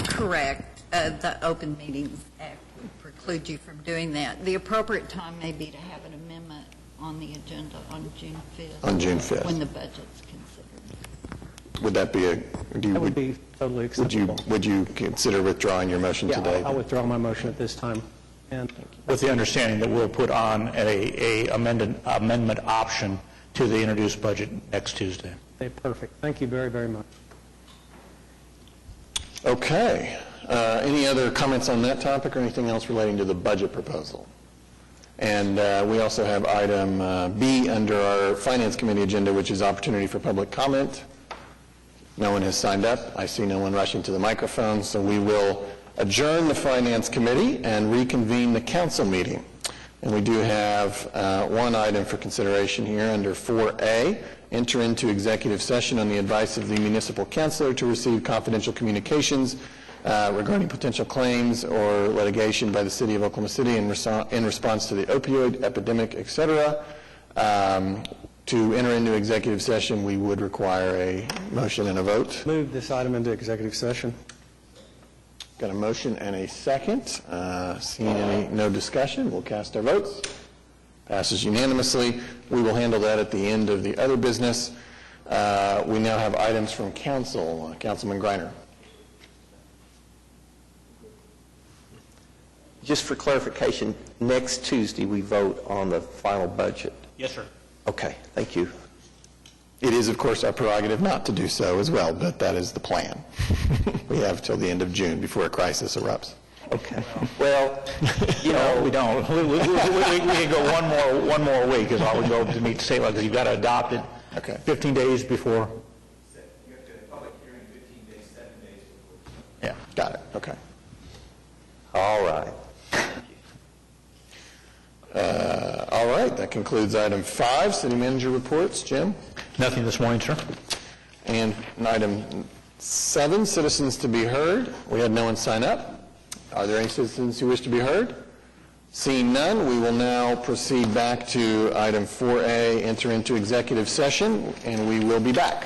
Correct. The Open Meetings Act would preclude you from doing that. The appropriate time may be to have an amendment on the agenda on June 5th. On June 5th. When the budget's considered. Would that be That would be totally acceptable. Would you consider withdrawing your motion today? I'll withdraw my motion at this time. And With the understanding that we'll put on a amendment option to the introduced budget next Tuesday. Okay, perfect. Thank you very, very much. Okay. Any other comments on that topic or anything else relating to the budget proposal? And we also have item B under our Finance Committee agenda, which is opportunity for public comment. No one has signed up. I see no one rushing to the microphone, so we will adjourn the Finance Committee and reconvene the council meeting. And we do have one item for consideration here under 4A, enter into executive session on the advice of the municipal councilor to receive confidential communications regarding potential claims or litigation by the city of Oklahoma City in response to the opioid epidemic, et cetera. To enter into executive session, we would require a motion and a vote. Move this item into executive session. Got a motion and a second. Seeing no discussion, we'll cast our votes. Passes unanimously. We will handle that at the end of the other business. We now have items from council. Councilman Greiner. Just for clarification, next Tuesday we vote on the final budget. Yes, sir. Okay, thank you. It is, of course, our prerogative not to do so as well, but that is the plan. We have till the end of June before a crisis erupts. Okay. Well, you know, We don't. We can go one more week is all we go to meet the state law, because you've got to adopt it 15 days before. You have to have a public hearing 15 days, 7 days before. Yeah, got it. Okay. all right. All right, that concludes item 5, city manager reports. Jim? Nothing this morning, sir. And item 7, citizens to be heard. We had no one sign up. Are there any citizens who wish to be heard? Seeing none, we will now proceed back to item 4A, enter into executive session, and we will be back.